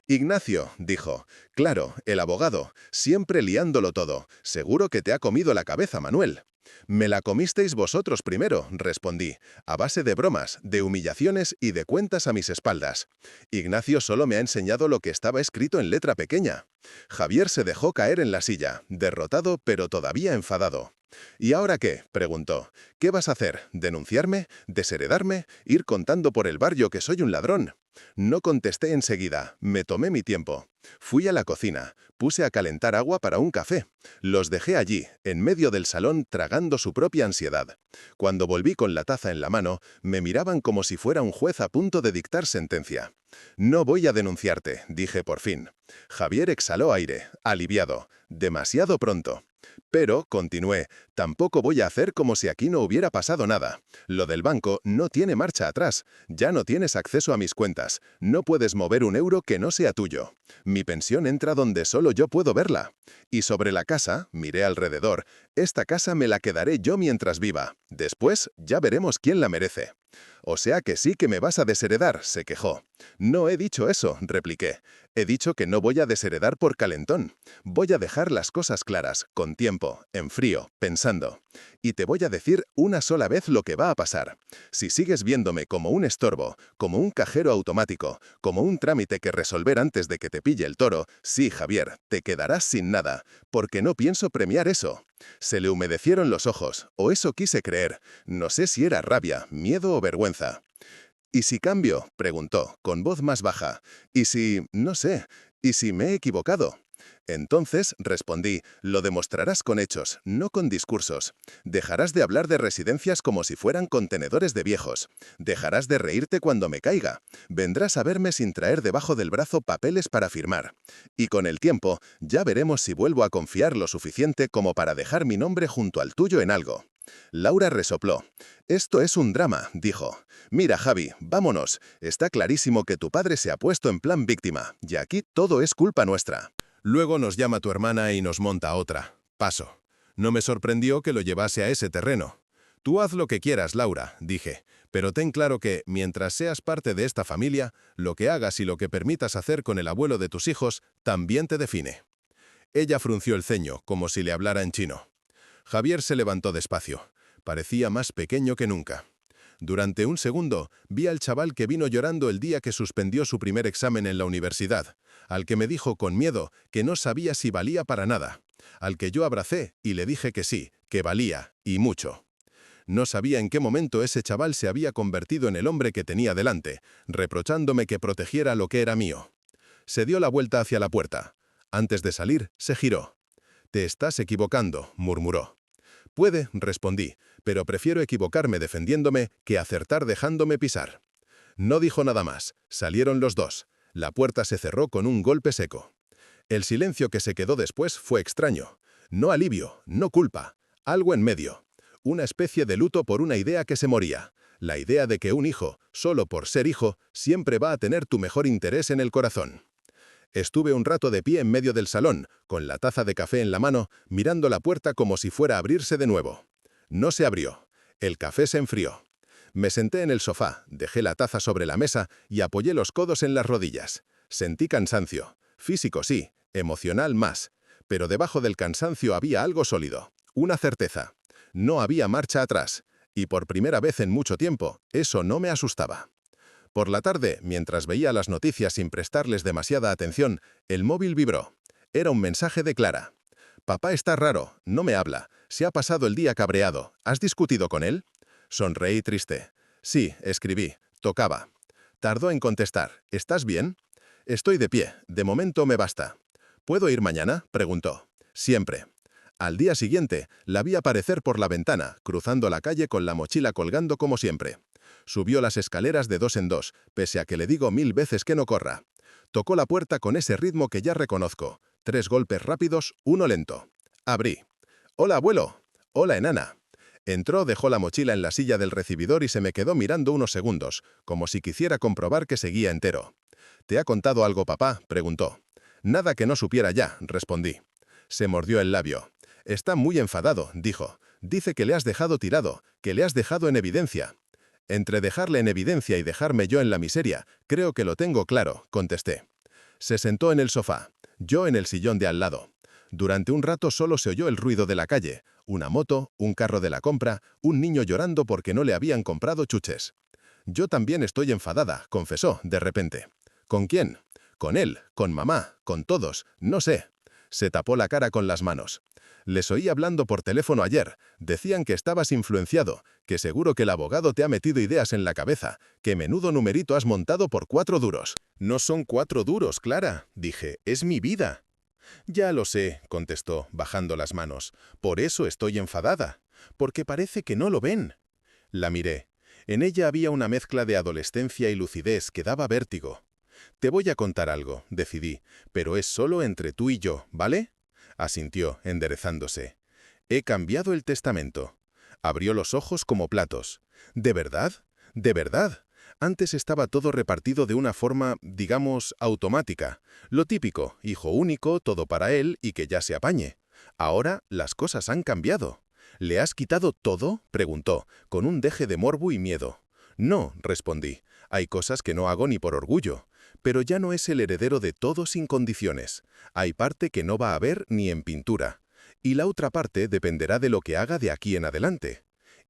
Ignacio, dijo, claro, el abogado, siempre liándolo todo. Seguro que te ha comido la cabeza, Manuel. Me la comisteis vosotros primero, respondí, a base de bromas, de humillaciones y de cuentas a mis espaldas. Ignacio solo me ha enseñado lo que estaba escrito en letra pequeña. Javier se dejó caer en la silla, derrotado pero todavía enfadado. ¿Y ahora qué?, preguntó. ¿Qué vas a hacer? ¿Denunciarme? ¿Desheredarme? ¿Ir contando por el barrio que soy un ladrón? No contesté enseguida, me tomé mi tiempo. Fui a la cocina, puse a calentar agua para un café. Los dejé allí, en medio del salón, tragando su propia ansiedad. Cuando volví con la taza en la mano, me miraban como si fuera un juez a punto de dictar sentencia. No voy a denunciarte, dije por fin. Javier exhaló aire, aliviado. Demasiado pronto. Pero, continué, tampoco voy a hacer como si aquí no hubiera pasado nada. Lo del banco no tiene marcha atrás. Ya no tienes acceso a mis cuentas. No puedes mover un euro que no sea tuyo. Mi pensión entra donde solo yo puedo verla. Y sobre la casa, miré alrededor, esta casa me la quedaré yo mientras viva. Después, ya veremos quién la merece. O sea que sí que me vas a desheredar, se quejó. No he dicho eso, repliqué. He dicho que no voy a desheredar por calentón. Voy a dejar las cosas claras, con tiempo, en frío, pensando. Y te voy a decir una sola vez lo que va a pasar. Si sigues viéndome como un estorbo, como un cajero automático, como un trámite que resolver antes de que te pille el toro, sí, Javier, te quedarás sin nada, porque no pienso premiar eso. Se le humedecieron los ojos, o eso quise creer. No sé si era rabia, miedo o vergüenza. ¿Y si cambio?, preguntó, con voz más baja. ¿Y si, no sé, y si me he equivocado? Entonces, respondí, lo demostrarás con hechos, no con discursos. Dejarás de hablar de residencias como si fueran contenedores de viejos. Dejarás de reírte cuando me caiga. Vendrás a verme sin traer debajo del brazo papeles para firmar. Y con el tiempo, ya veremos si vuelvo a confiar lo suficiente como para dejar mi nombre junto al tuyo en algo. Laura resopló. Esto es un drama, dijo. Mira, Javi, vámonos. Está clarísimo que tu padre se ha puesto en plan víctima, y aquí todo es culpa nuestra. Luego nos llama tu hermana y nos monta otra. Paso. No me sorprendió que lo llevase a ese terreno. Tú haz lo que quieras, Laura, dije, pero ten claro que, mientras seas parte de esta familia, lo que hagas y lo que permitas hacer con el abuelo de tus hijos también te define. Ella frunció el ceño, como si le hablara en chino. Javier se levantó despacio. Parecía más pequeño que nunca. Durante un segundo, vi al chaval que vino llorando el día que suspendió su primer examen en la universidad, al que me dijo con miedo que no sabía si valía para nada, al que yo abracé y le dije que sí, que valía, y mucho. No sabía en qué momento ese chaval se había convertido en el hombre que tenía delante, reprochándome que protegiera lo que era mío. Se dio la vuelta hacia la puerta. Antes de salir, se giró. «Te estás equivocando», murmuró. «Puede», respondí, «pero prefiero equivocarme defendiéndome que acertar dejándome pisar». No dijo nada más. Salieron los dos. La puerta se cerró con un golpe seco. El silencio que se quedó después fue extraño. No alivio, no culpa. Algo en medio. Una especie de luto por una idea que se moría. La idea de que un hijo, solo por ser hijo, siempre va a tener tu mejor interés en el corazón. Estuve un rato de pie en medio del salón, con la taza de café en la mano, mirando la puerta como si fuera a abrirse de nuevo. No se abrió. El café se enfrió. Me senté en el sofá, dejé la taza sobre la mesa y apoyé los codos en las rodillas. Sentí cansancio. Físico sí, emocional más. Pero debajo del cansancio había algo sólido. Una certeza. No había marcha atrás. Y por primera vez en mucho tiempo, eso no me asustaba. Por la tarde, mientras veía las noticias sin prestarles demasiada atención, el móvil vibró. Era un mensaje de Clara. «Papá está raro, no me habla. Se ha pasado el día cabreado. ¿Has discutido con él?» Sonreí triste. «Sí», escribí. Tocaba. Tardó en contestar. «¿Estás bien?» «Estoy de pie. De momento me basta». «¿Puedo ir mañana?», preguntó. «Siempre». Al día siguiente, la vi aparecer por la ventana, cruzando la calle con la mochila colgando como siempre. Subió las escaleras de dos en dos, pese a que le digo 1000 veces que no corra. Tocó la puerta con ese ritmo que ya reconozco. 3 golpes rápidos, uno lento. Abrí. «Hola, abuelo». «Hola, enana». Entró, dejó la mochila en la silla del recibidor y se me quedó mirando unos segundos, como si quisiera comprobar que seguía entero. «¿Te ha contado algo, papá?», preguntó. «Nada que no supiera ya», respondí. Se mordió el labio. «Está muy enfadado», dijo. «Dice que le has dejado tirado, que le has dejado en evidencia». «Entre dejarle en evidencia y dejarme yo en la miseria, creo que lo tengo claro», contesté. Se sentó en el sofá, yo en el sillón de al lado. Durante un rato solo se oyó el ruido de la calle, una moto, un carro de la compra, un niño llorando porque no le habían comprado chuches. «Yo también estoy enfadada», confesó, de repente. «¿Con quién?» «Con él, con mamá, con todos, no sé». Se tapó la cara con las manos. «Les oí hablando por teléfono ayer. Decían que estabas influenciado, que seguro que el abogado te ha metido ideas en la cabeza, que menudo numerito has montado por 4 duros». «No son 4 duros, Clara», dije, «es mi vida». «Ya lo sé», contestó, bajando las manos. «Por eso estoy enfadada, porque parece que no lo ven». La miré. En ella había una mezcla de adolescencia y lucidez que daba vértigo. «Te voy a contar algo», decidí, «pero es solo entre tú y yo, ¿vale?». Asintió, enderezándose. «He cambiado el testamento». Abrió los ojos como platos. «¿De verdad? ¿De verdad?». Antes estaba todo repartido de una forma, digamos, automática. Lo típico, hijo único, todo para él y que ya se apañe. Ahora las cosas han cambiado. «¿Le has quitado todo?», preguntó, con un deje de morbo y miedo. «No», respondí, «hay cosas que no hago ni por orgullo. Pero ya no es el heredero de todo sin condiciones. Hay parte que no va a haber ni en pintura. Y la otra parte dependerá de lo que haga de aquí en adelante».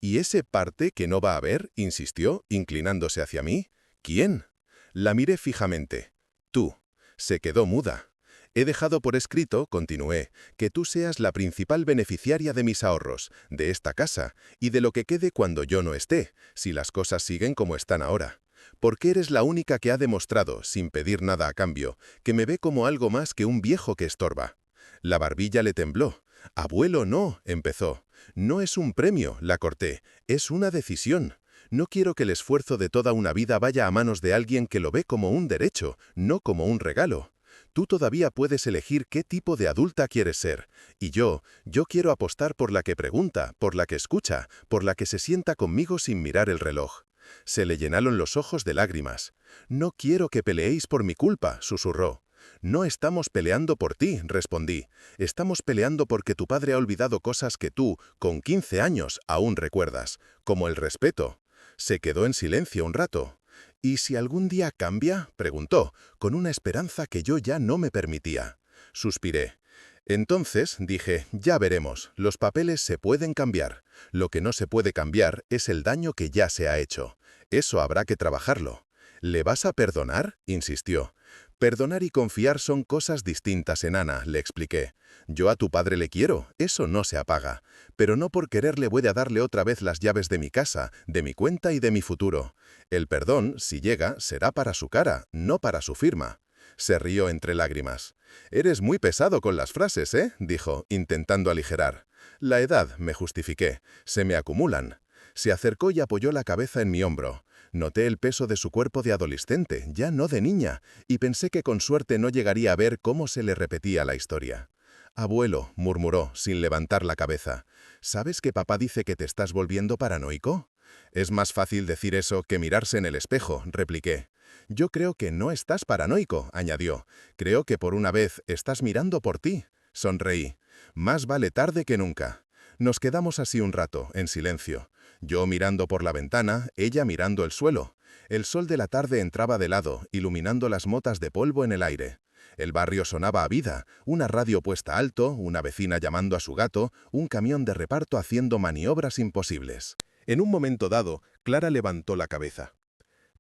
«¿Y ese parte que no va a haber?», insistió, inclinándose hacia mí. «¿Quién?». La miré fijamente. «Tú». Se quedó muda. «He dejado por escrito», continué, «que tú seas la principal beneficiaria de mis ahorros, de esta casa, y de lo que quede cuando yo no esté, si las cosas siguen como están ahora. Porque eres la única que ha demostrado, sin pedir nada a cambio, que me ve como algo más que un viejo que estorba». La barbilla le tembló. «Abuelo, no», empezó. «No es un premio», la corté, «es una decisión. No quiero que el esfuerzo de toda una vida vaya a manos de alguien que lo ve como un derecho, no como un regalo. Tú todavía puedes elegir qué tipo de adulta quieres ser. Y yo quiero apostar por la que pregunta, por la que escucha, por la que se sienta conmigo sin mirar el reloj». Se le llenaron los ojos de lágrimas. «No quiero que peleéis por mi culpa», susurró. «No estamos peleando por ti», respondí. «Estamos peleando porque tu padre ha olvidado cosas que tú, con 15 años, aún recuerdas, como el respeto». Se quedó en silencio un rato. «¿Y si algún día cambia?», preguntó, con una esperanza que yo ya no me permitía. Suspiré. «Entonces», dije, «ya veremos, los papeles se pueden cambiar. Lo que no se puede cambiar es el daño que ya se ha hecho. Eso habrá que trabajarlo». «¿Le vas a perdonar?», insistió. «Perdonar y confiar son cosas distintas, enana», le expliqué. «Yo a tu padre le quiero, eso no se apaga. Pero no por quererle voy a darle otra vez las llaves de mi casa, de mi cuenta y de mi futuro. El perdón, si llega, será para su cara, no para su firma». Se rió entre lágrimas. «Eres muy pesado con las frases, ¿eh?», dijo, intentando aligerar. «La edad», me justifiqué. «Se me acumulan». Se acercó y apoyó la cabeza en mi hombro. Noté el peso de su cuerpo de adolescente, ya no de niña, y pensé que con suerte no llegaría a ver cómo se le repetía la historia. «Abuelo», murmuró, sin levantar la cabeza, «¿sabes que papá dice que te estás volviendo paranoico?». «Es más fácil decir eso que mirarse en el espejo», repliqué. «Yo creo que no estás paranoico», añadió. «Creo que por una vez estás mirando por ti». Sonreí. «Más vale tarde que nunca». Nos quedamos así un rato, en silencio. Yo mirando por la ventana, ella mirando el suelo. El sol de la tarde entraba de lado, iluminando las motas de polvo en el aire. El barrio sonaba a vida, una radio puesta alto, una vecina llamando a su gato, un camión de reparto haciendo maniobras imposibles. En un momento dado, Clara levantó la cabeza.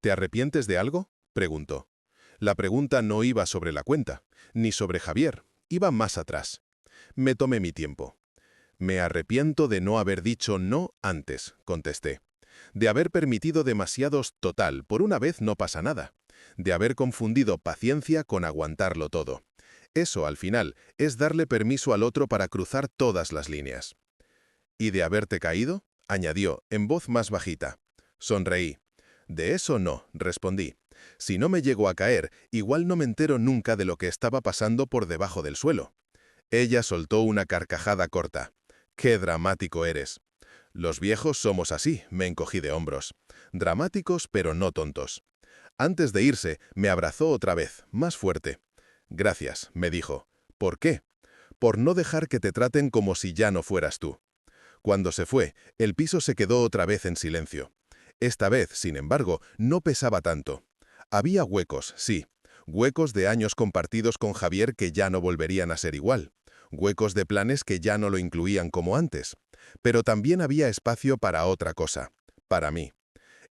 «¿Te arrepientes de algo?», preguntó. La pregunta no iba sobre la cuenta, ni sobre Javier, iba más atrás. Me tomé mi tiempo. «Me arrepiento de no haber dicho no antes», contesté. «De haber permitido demasiados total, por una vez no pasa nada. De haber confundido paciencia con aguantarlo todo. Eso, al final, es darle permiso al otro para cruzar todas las líneas». «¿Y de haberte caído?», añadió, en voz más bajita. Sonreí. De eso no, respondí. Si no me llego a caer, igual no me entero nunca de lo que estaba pasando por debajo del suelo. Ella soltó una carcajada corta. ¡Qué dramático eres! Los viejos somos así, me encogí de hombros. Dramáticos, pero no tontos. Antes de irse, me abrazó otra vez, más fuerte. Gracias, me dijo. ¿Por qué? Por no dejar que te traten como si ya no fueras tú. Cuando se fue, el piso se quedó otra vez en silencio. Esta vez, sin embargo, no pesaba tanto. Había huecos, sí. Huecos de años compartidos con Javier que ya no volverían a ser igual. Huecos de planes que ya no lo incluían como antes. Pero también había espacio para otra cosa. Para mí.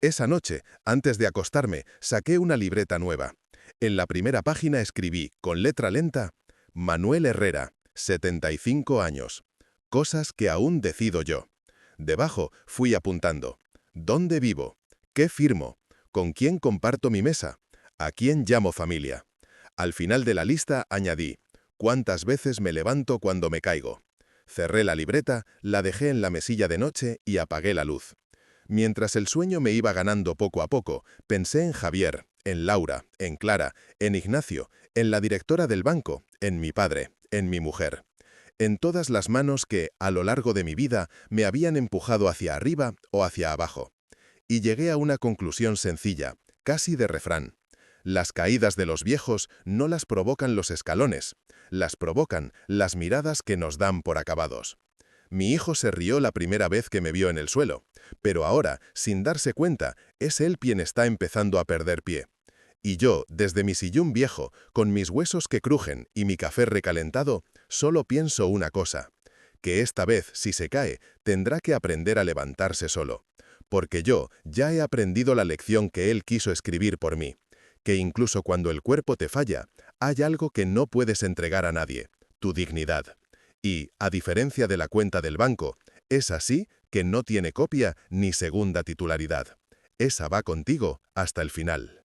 Esa noche, antes de acostarme, saqué una libreta nueva. En la primera página escribí, con letra lenta, Manuel Herrera, 75 años. Cosas que aún decido yo. Debajo fui apuntando. ¿Dónde vivo? ¿Qué firmo? ¿Con quién comparto mi mesa? ¿A quién llamo familia? Al final de la lista añadí, ¿cuántas veces me levanto cuando me caigo? Cerré la libreta, la dejé en la mesilla de noche y apagué la luz. Mientras el sueño me iba ganando poco a poco, pensé en Javier, en Laura, en Clara, en Ignacio, en la directora del banco, en mi padre, en mi mujer. En todas las manos que, a lo largo de mi vida, me habían empujado hacia arriba o hacia abajo. Y llegué a una conclusión sencilla, casi de refrán. Las caídas de los viejos no las provocan los escalones, las provocan las miradas que nos dan por acabados. Mi hijo se rió la primera vez que me vio en el suelo, pero ahora, sin darse cuenta, es él quien está empezando a perder pie. Y yo, desde mi sillón viejo, con mis huesos que crujen y mi café recalentado, solo pienso una cosa, que esta vez, si se cae, tendrá que aprender a levantarse solo. Porque yo ya he aprendido la lección que él quiso escribir por mí, que incluso cuando el cuerpo te falla, hay algo que no puedes entregar a nadie, tu dignidad. Y, a diferencia de la cuenta del banco, es así que no tiene copia ni segunda titularidad. Esa va contigo hasta el final.